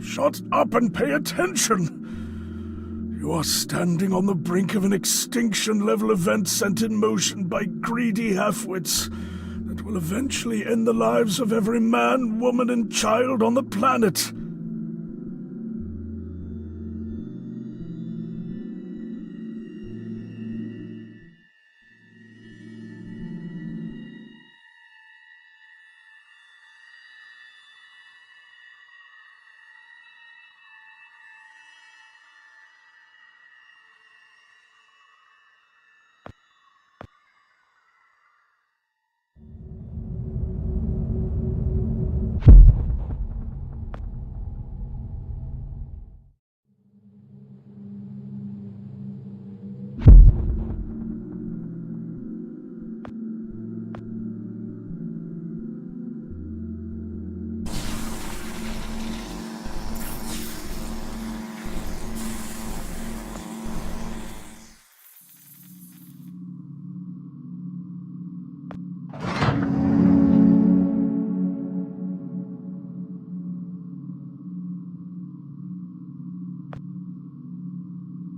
Shut up and pay attention! You are standing on the brink of an extinction-level event sent in motion by greedy halfwits that will eventually end the lives of every man, woman, and child on the planet.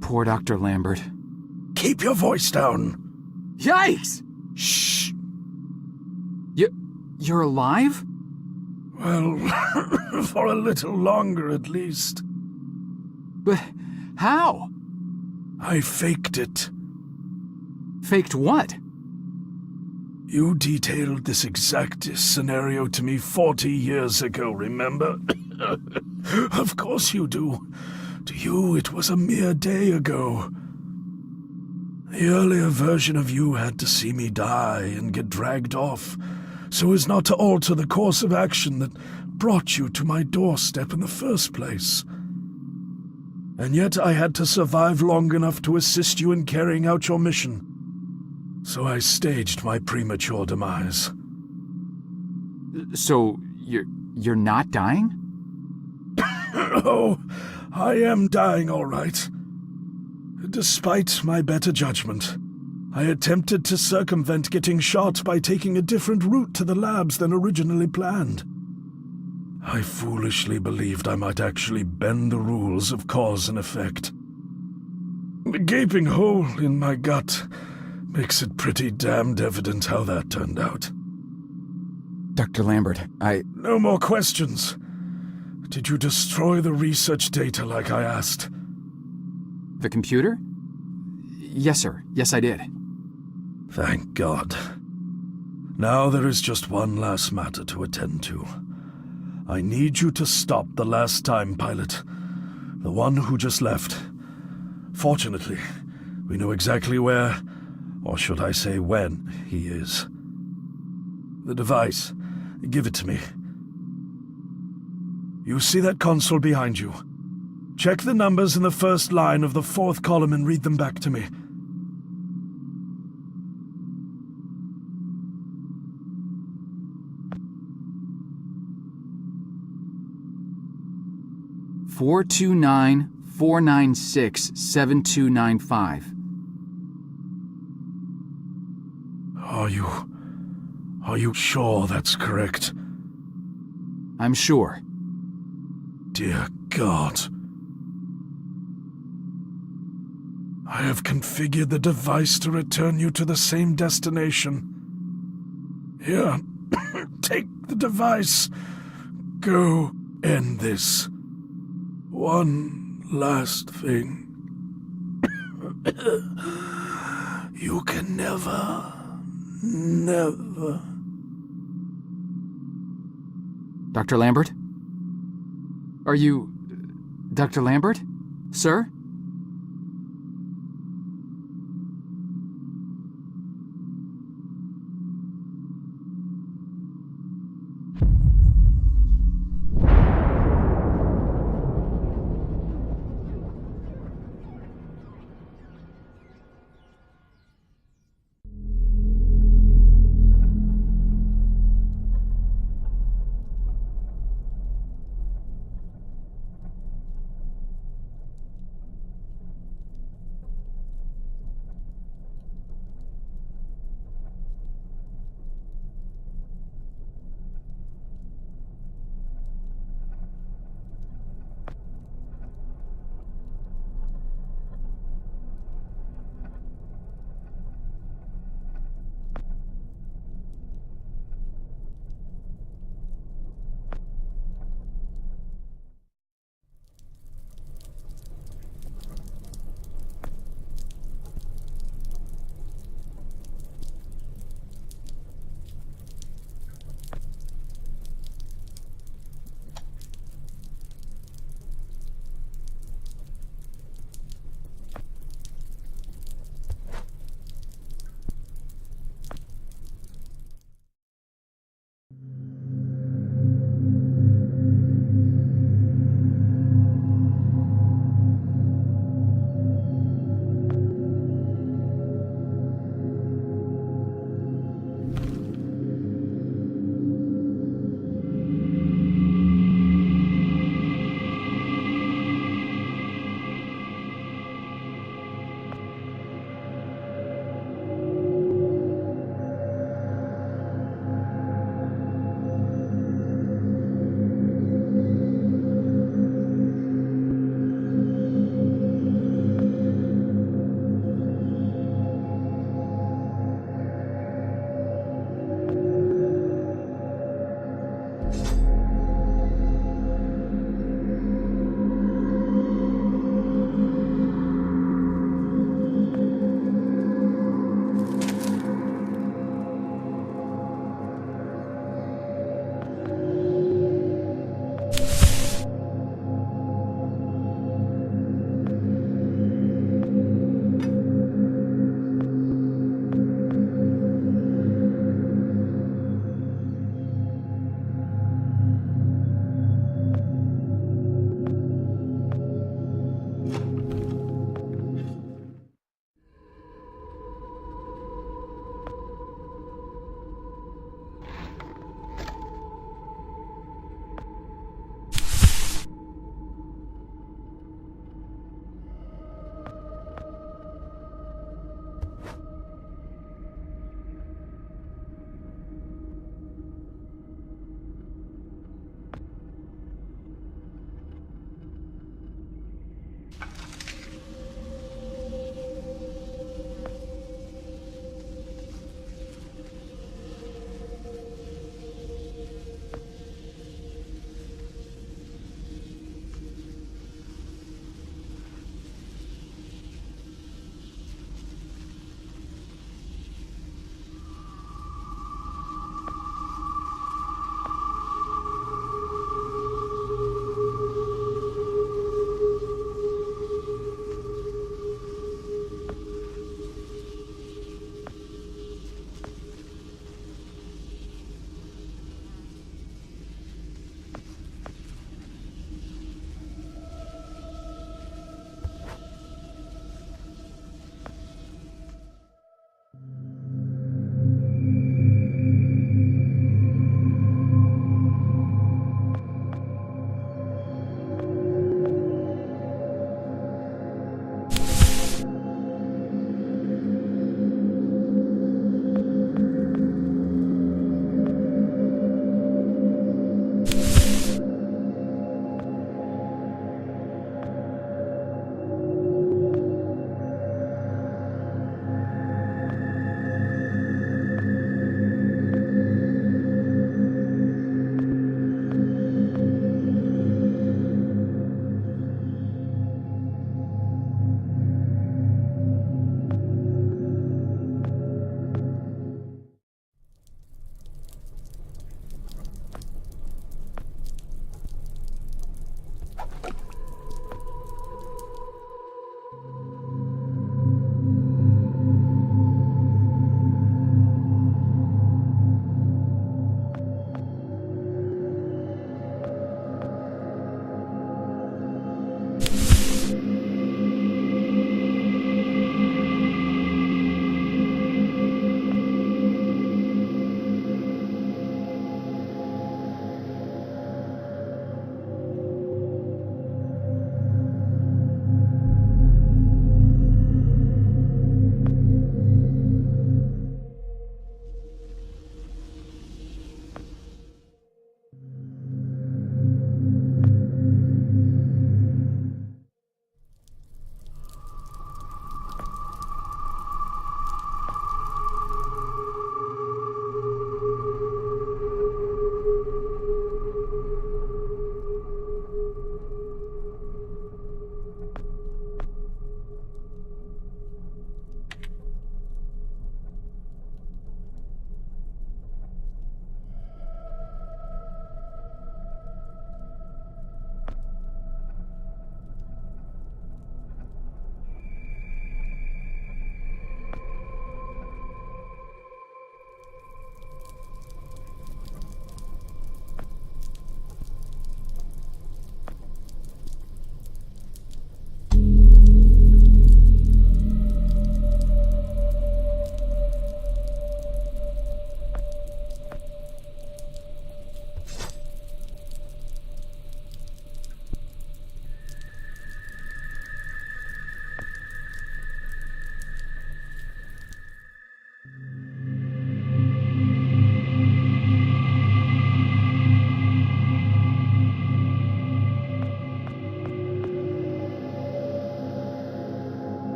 Poor Dr. Lambert. Keep your voice down. Yikes! Shh. You're alive? Well, for a little longer at least. But how? I faked it. Faked what? You detailed this exact scenario to me 40 years ago, remember? Of course you do. To you, it was a mere day ago. The earlier version of you had to see me die and get dragged off, so as not to alter the course of action that brought you to my doorstep in the first place. And yet I had to survive long enough to assist you in carrying out your mission. So I staged my premature demise. So, you're not dying? Oh, I am dying all right. Despite my better judgment, I attempted to circumvent getting shot by taking a different route to the labs than originally planned. I foolishly believed I might actually bend the rules of cause and effect. The gaping hole in my gut makes it pretty damned evident how that turned out. Dr. Lambert, No more questions. Did you destroy the research data like I asked? The computer? Yes, sir. Yes, I did. Thank God. Now there is just one last matter to attend to. I need you to stop the last time pilot, the one who just left. Fortunately, we know exactly where, or should I say when, he is. The device, give it to me. You see that console behind you? Check the numbers in the first line of the fourth column and read them back to me. $429-496-7295. Are you sure that's correct? I'm sure. Dear God. I have configured the device to return you to the same destination. Here, take the device. Go end this. One last thing. You can never... Dr. Lambert? Are you... Dr. Lambert? Sir?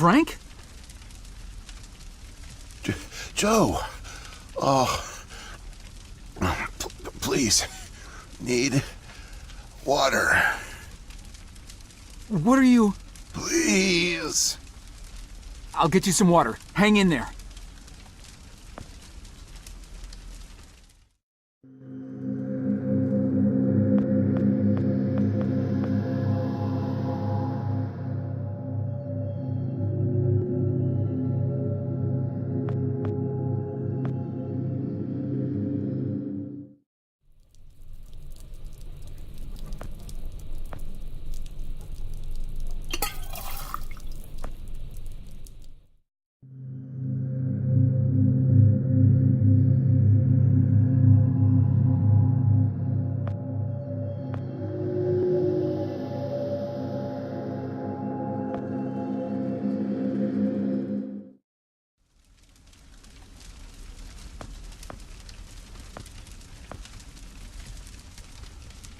Frank? Joe! Oh. Please. Need water. What are you... Please. I'll get you some water. Hang in there.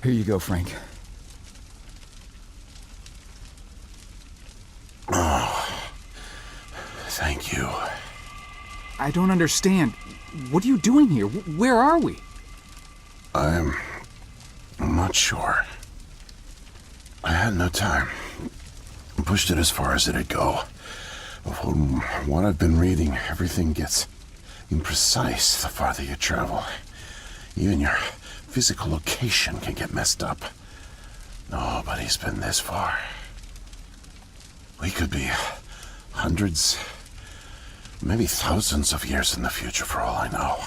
Here you go, Frank. Oh, thank you. I don't understand. What are you doing here? Where are we? I'm not sure. I had no time. Pushed it as far as it'd go. From what I've been reading, everything gets imprecise the farther you travel. Even your physical location can get messed up. Nobody's been this far. We could be hundreds, maybe thousands of years in the future for all I know.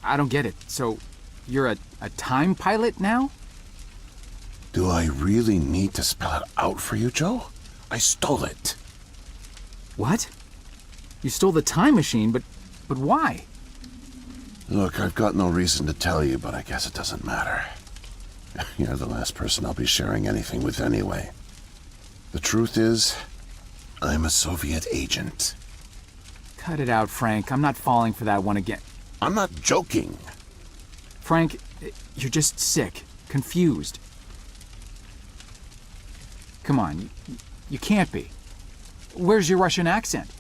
I don't get it. So, you're a time pilot now? Do I really need to spell it out for you, Joe? I stole it. What? You stole the time machine, but why? Look, I've got no reason to tell you, but I guess it doesn't matter. You're the last person I'll be sharing anything with anyway. The truth is, I'm a Soviet agent. Cut it out, Frank. I'm not falling for that one again. I'm not joking. Frank, you're just sick, confused. Come on, you can't be. Where's your Russian accent?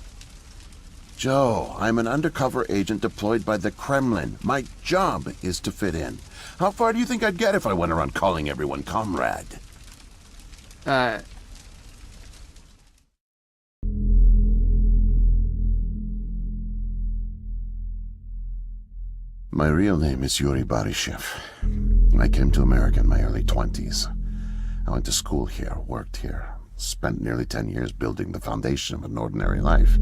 Joe, I'm an undercover agent deployed by the Kremlin. My job is to fit in. How far do you think I'd get if I went around calling everyone comrade? My real name is Yuri Barishev. I came to America in my early 20s. I went to school here, worked here, spent nearly 10 years building the foundation of an ordinary life.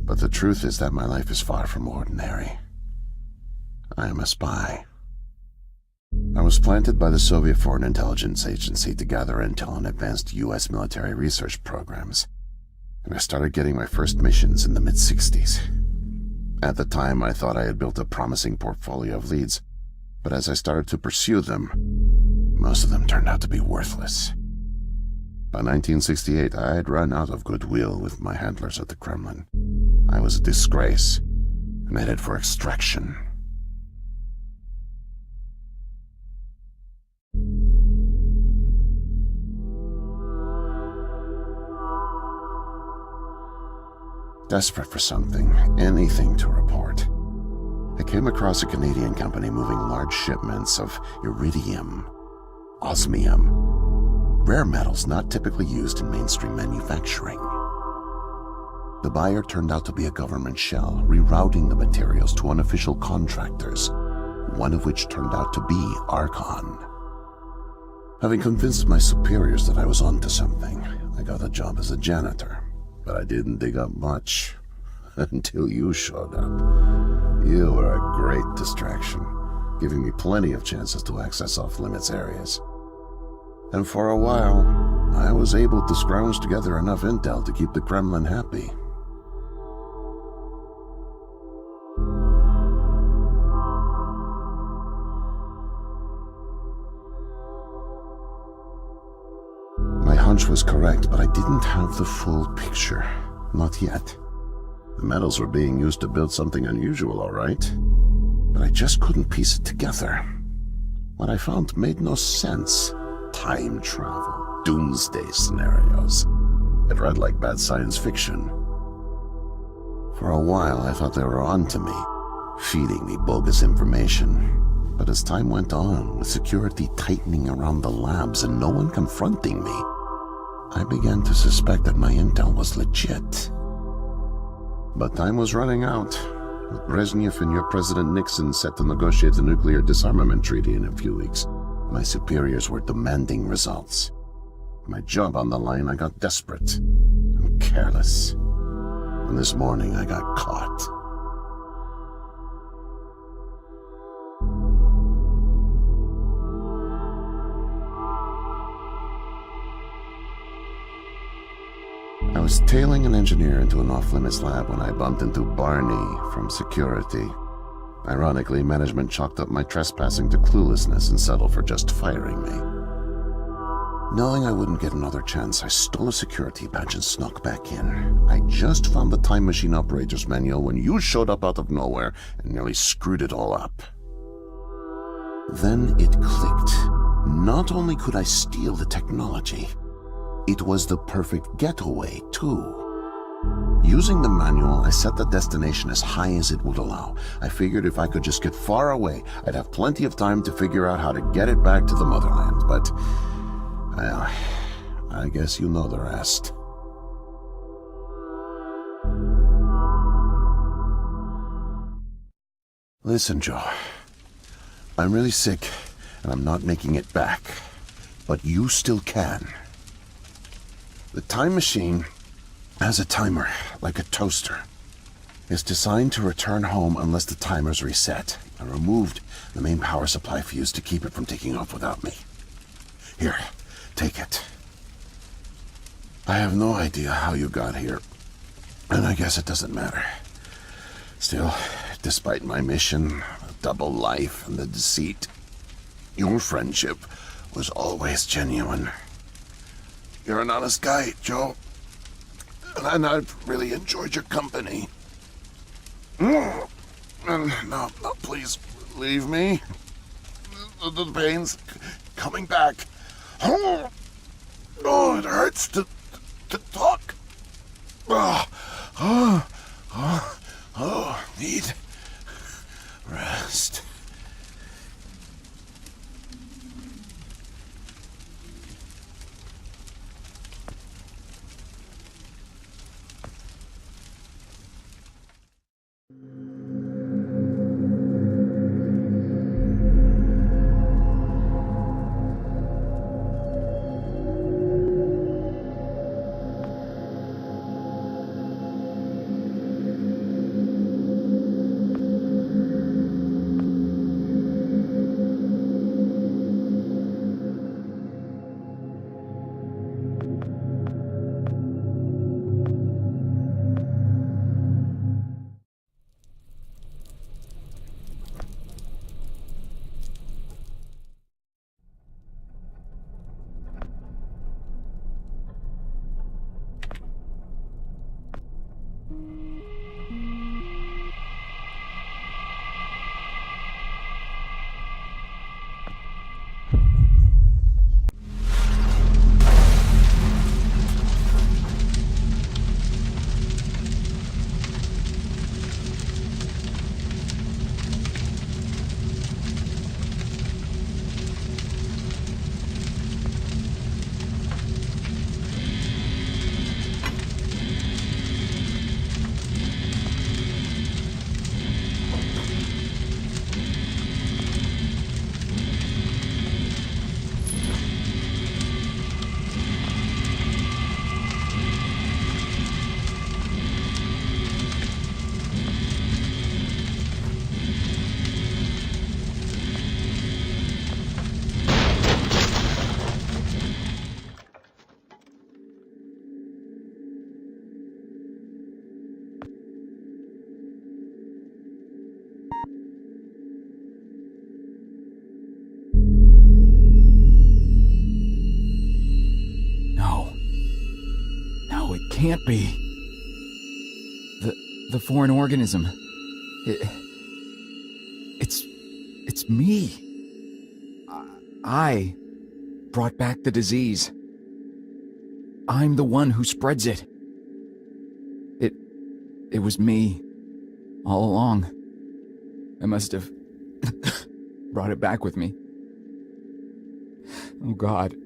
But the truth is that my life is far from ordinary. I am a spy. I was planted by the Soviet Foreign Intelligence Agency to gather intel on advanced U.S. military research programs, and I started getting my first missions in the mid-60s. At the time, I thought I had built a promising portfolio of leads, but as I started to pursue them, most of them turned out to be worthless. By 1968, I had run out of goodwill with my handlers at the Kremlin. I was a disgrace, and headed for extraction. Desperate for something, anything to report, I came across a Canadian company moving large shipments of iridium, osmium, rare metals not typically used in mainstream manufacturing. The buyer turned out to be a government shell, rerouting the materials to unofficial contractors, one of which turned out to be Archon. Having convinced my superiors that I was onto something, I got a job as a janitor. But I didn't dig up much until you showed up. You were a great distraction, giving me plenty of chances to access off-limits areas. And for a while, I was able to scrounge together enough intel to keep the Kremlin happy. My hunch was correct, but I didn't have the full picture. Not yet. The metals were being used to build something unusual, all right. But I just couldn't piece it together. What I found made no sense. Time travel, doomsday scenarios. It read like bad science fiction. For a while, I thought they were on to me, feeding me bogus information. But as time went on, with security tightening around the labs and no one confronting me, I began to suspect that my intel was legit. But time was running out, with Brezhnev and your President Nixon set to negotiate the nuclear disarmament treaty in a few weeks. My superiors were demanding results. My job on the line, I got desperate and careless. And this morning I got caught. I was tailing an engineer into an off-limits lab when I bumped into Barney from security. Ironically, management chalked up my trespassing to cluelessness and settled for just firing me. Knowing I wouldn't get another chance, I stole a security badge and snuck back in. I just found the time machine operator's manual when you showed up out of nowhere and nearly screwed it all up. Then it clicked. Not only could I steal the technology, it was the perfect getaway, too. Using the manual, I set the destination as high as it would allow. I figured if I could just get far away, I'd have plenty of time to figure out how to get it back to the motherland, but... well, I guess you know the rest. Listen, Joe. I'm really sick, and I'm not making it back. But you still can. The time machine has a timer, like a toaster. It's designed to return home unless the timer's reset. I removed the main power supply fuse to keep it from taking off without me. Here, take it. I have no idea how you got here, and I guess it doesn't matter. Still, despite my mission, a double life, and the deceit, your friendship was always genuine. You're an honest guy, Joe. And I've really enjoyed your company. No, please, leave me. The pain's coming back. Oh, it hurts to talk. Need rest. Can't be. The foreign organism. It's me. I brought back the disease. I'm the one who spreads it. It was me, all along. I must have brought it back with me. Oh God,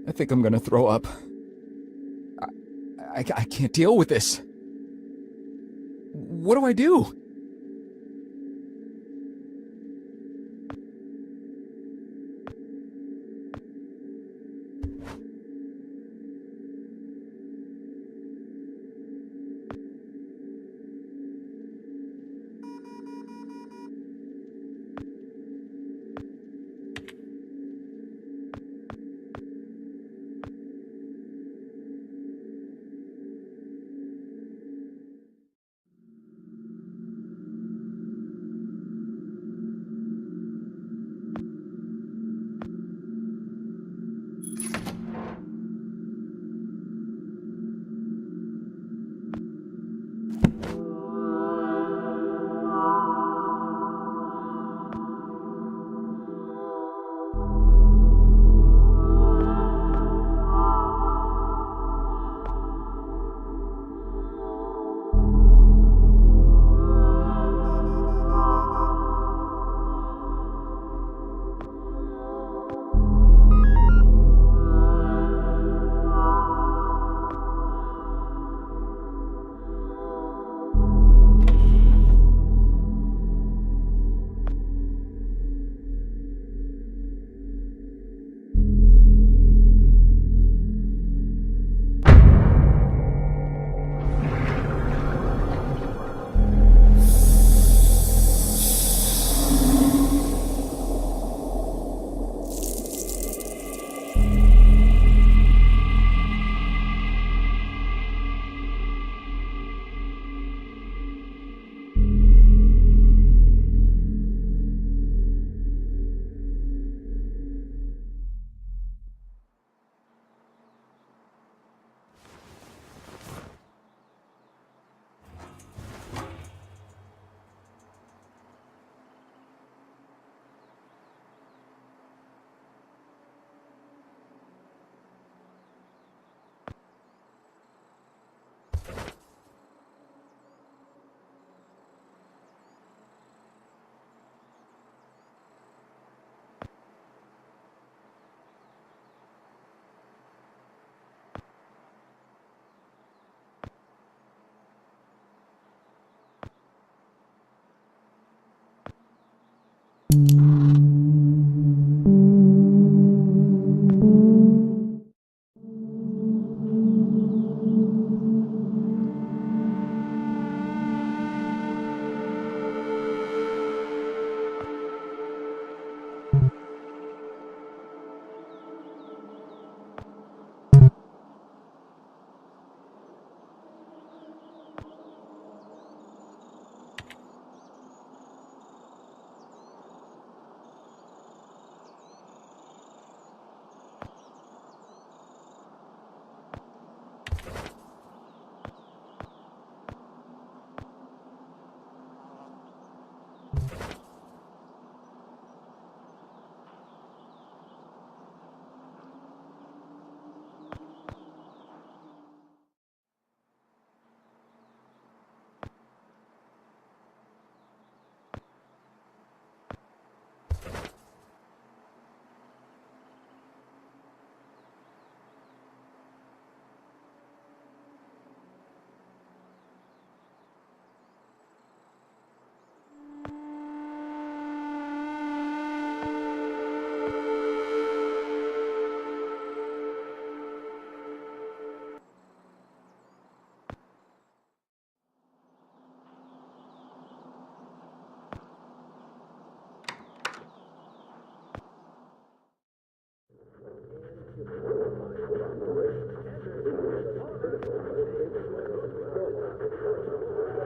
I think I'm gonna throw up. I can't deal with this. What do I do?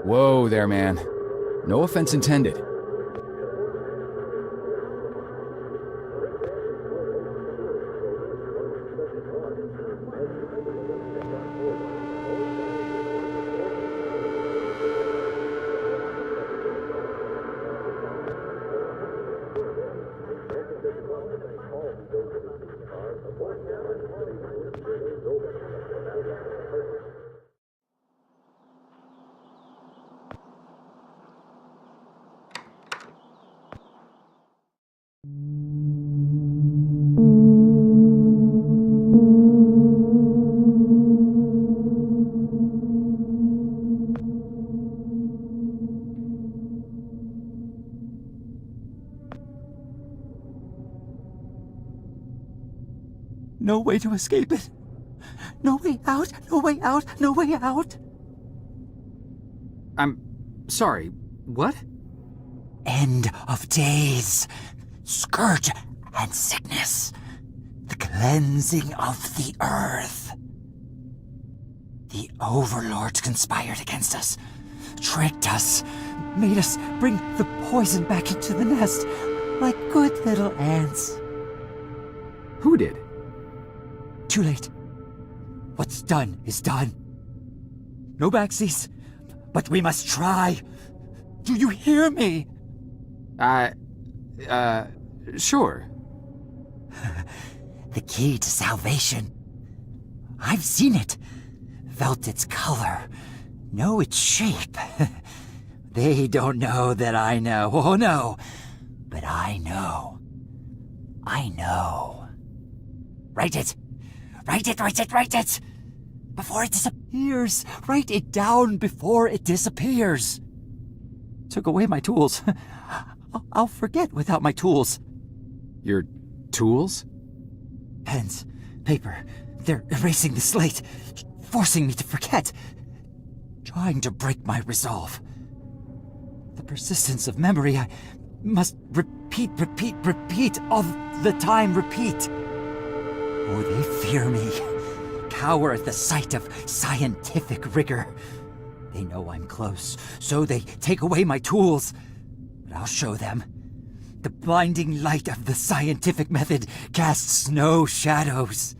Whoa there, man. No offense intended. no way to escape it. No way out, no way out, no way out. I'm sorry, what? End of days, scourge and sickness, the cleansing of the earth. The overlords conspired against us, tricked us, made us bring the poison back into the nest, like good little ants. Who did? Too late. What's done is done. No backsies, but we must try. Do you hear me? Sure. The key to salvation. I've seen it, felt its color, know its shape. They don't know that I know. Oh no, but I know. I know. Write it. Write it, write it, write it! Before it disappears. Write it down before it disappears. Took away my tools. I'll forget without my tools. Your tools? Pens, paper, they're erasing the slate, forcing me to forget, trying to break my resolve. The persistence of memory, I must repeat all the time, repeat. Oh, they fear me, cower at the sight of scientific rigor. They know I'm close, so they take away my tools. But I'll show them. The blinding light of the scientific method casts no shadows.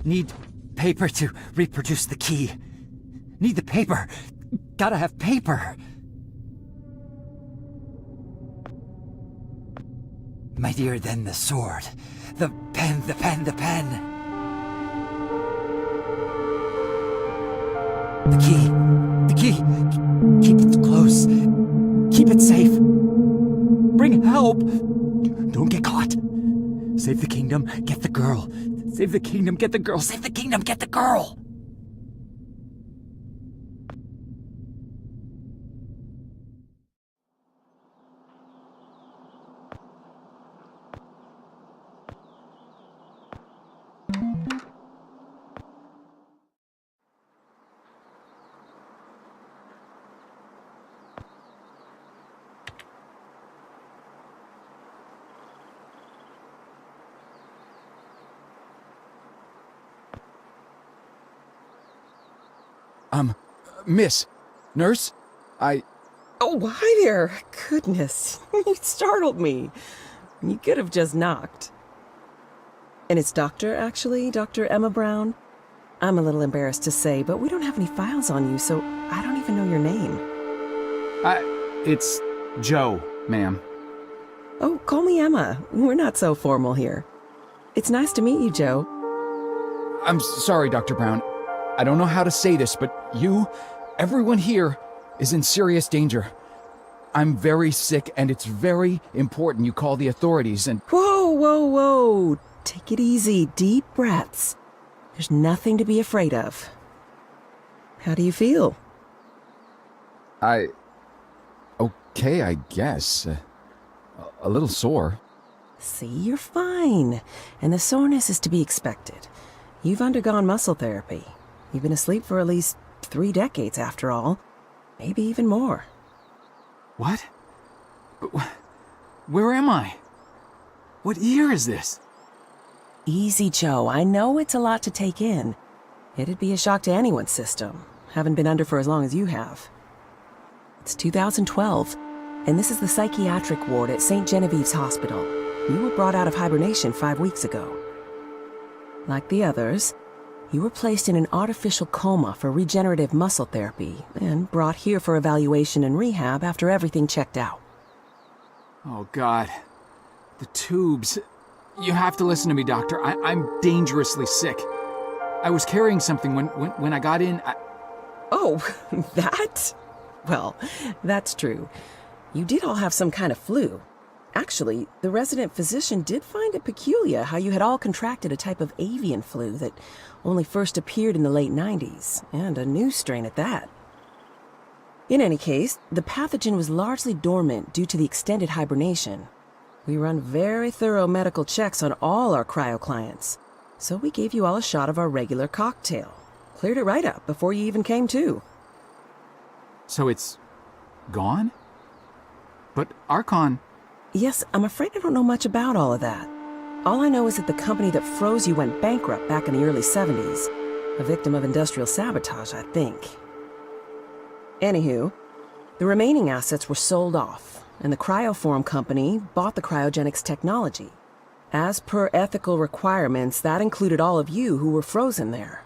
Need paper to reproduce the key. Need the paper. Gotta have paper. Mightier than the sword. The pen, the pen, the pen. The key. The key. Keep it close. Keep it safe. Bring help. Don't get caught. Save the kingdom, get the girl. Save the kingdom, get the girl. Save the kingdom, get the girl. Miss, nurse, Oh, hi there. Goodness, you startled me. You could have just knocked. And it's Doctor, actually, Dr. Emma Brown. I'm a little embarrassed to say, but we don't have any files on you, so I don't even know your name. It's Joe, ma'am. Oh, call me Emma. We're not so formal here. It's nice to meet you, Joe. I'm sorry, Dr. Brown. I don't know how to say this, but everyone here, is in serious danger. I'm very sick, and it's very important you call the authorities and... Whoa, whoa, whoa. Take it easy. Deep breaths. There's nothing to be afraid of. How do you feel? Okay, I guess. A little sore. See, you're fine. And the soreness is to be expected. You've undergone muscle therapy. You've been asleep for at least 3 decades, after all. Maybe even more. What? But where am I? What year is this? Easy, Joe. I know it's a lot to take in. It'd be a shock to anyone's system. Haven't been under for as long as you have. It's 2012, and this is the psychiatric ward at St. Genevieve's Hospital. You were brought out of hibernation 5 weeks ago. Like the others, you were placed in an artificial coma for regenerative muscle therapy and brought here for evaluation and rehab after everything checked out. Oh, God. The tubes. You have to listen to me, Doctor. I'm dangerously sick. I was carrying something when I got in. Oh, that? Well, that's true. You did all have some kind of flu. Actually, the resident physician did find it peculiar how you had all contracted a type of avian flu that only first appeared in the late 90s, and a new strain at that. In any case, the pathogen was largely dormant due to the extended hibernation. We run very thorough medical checks on all our cryo clients, so we gave you all a shot of our regular cocktail. Cleared it right up before you even came to. So it's gone? But Archon... Yes, I'm afraid I don't know much about all of that. All I know is that the company that froze you went bankrupt back in the early 70s. A victim of industrial sabotage, I think. Anywho, the remaining assets were sold off, and the Cryoform company bought the cryogenics technology. As per ethical requirements, that included all of you who were frozen there.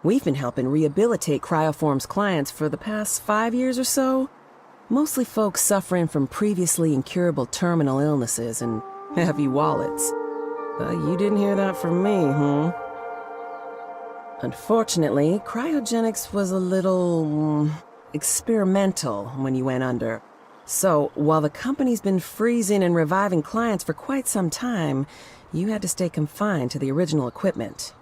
We've been helping rehabilitate Cryoform's clients for the past 5 years or so. Mostly folks suffering from previously incurable terminal illnesses and heavy wallets. But you didn't hear that from me, huh? Unfortunately, cryogenics was a little... experimental when you went under. So, while the company's been freezing and reviving clients for quite some time, you had to stay confined to the original equipment.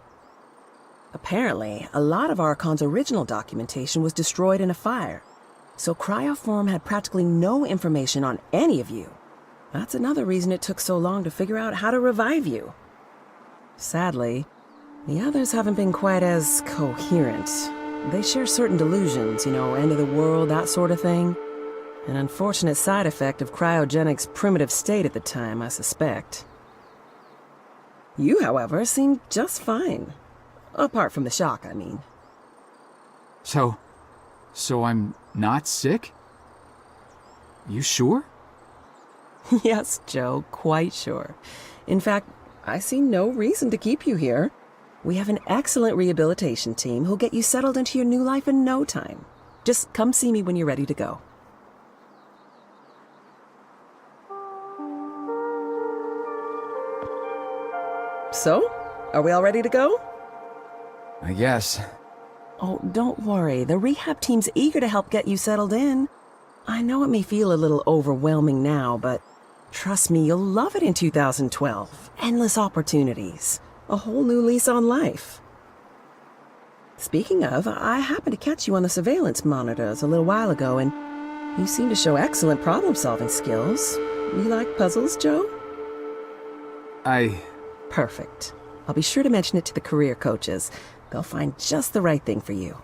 Apparently, a lot of Archon's original documentation was destroyed in a fire, so Cryoform had practically no information on any of you. That's another reason it took so long to figure out how to revive you. Sadly, the others haven't been quite as coherent. They share certain delusions, end of the world, that sort of thing. An unfortunate side effect of cryogenics' primitive state at the time, I suspect. You, however, seemed just fine. Apart from the shock, I mean. So I'm not sick? You sure? Yes, Joe, quite sure. In fact, I see no reason to keep you here. We have an excellent rehabilitation team who'll get you settled into your new life in no time. Just come see me when you're ready to go. So, are we all ready to go? I guess. Oh, don't worry. The rehab team's eager to help get you settled in. I know it may feel a little overwhelming now, but trust me, you'll love it in 2012. Endless opportunities. A whole new lease on life. Speaking of, I happened to catch you on the surveillance monitors a little while ago, and you seem to show excellent problem-solving skills. You like puzzles, Joe? Perfect. I'll be sure to mention it to the career coaches. They'll find just the right thing for you.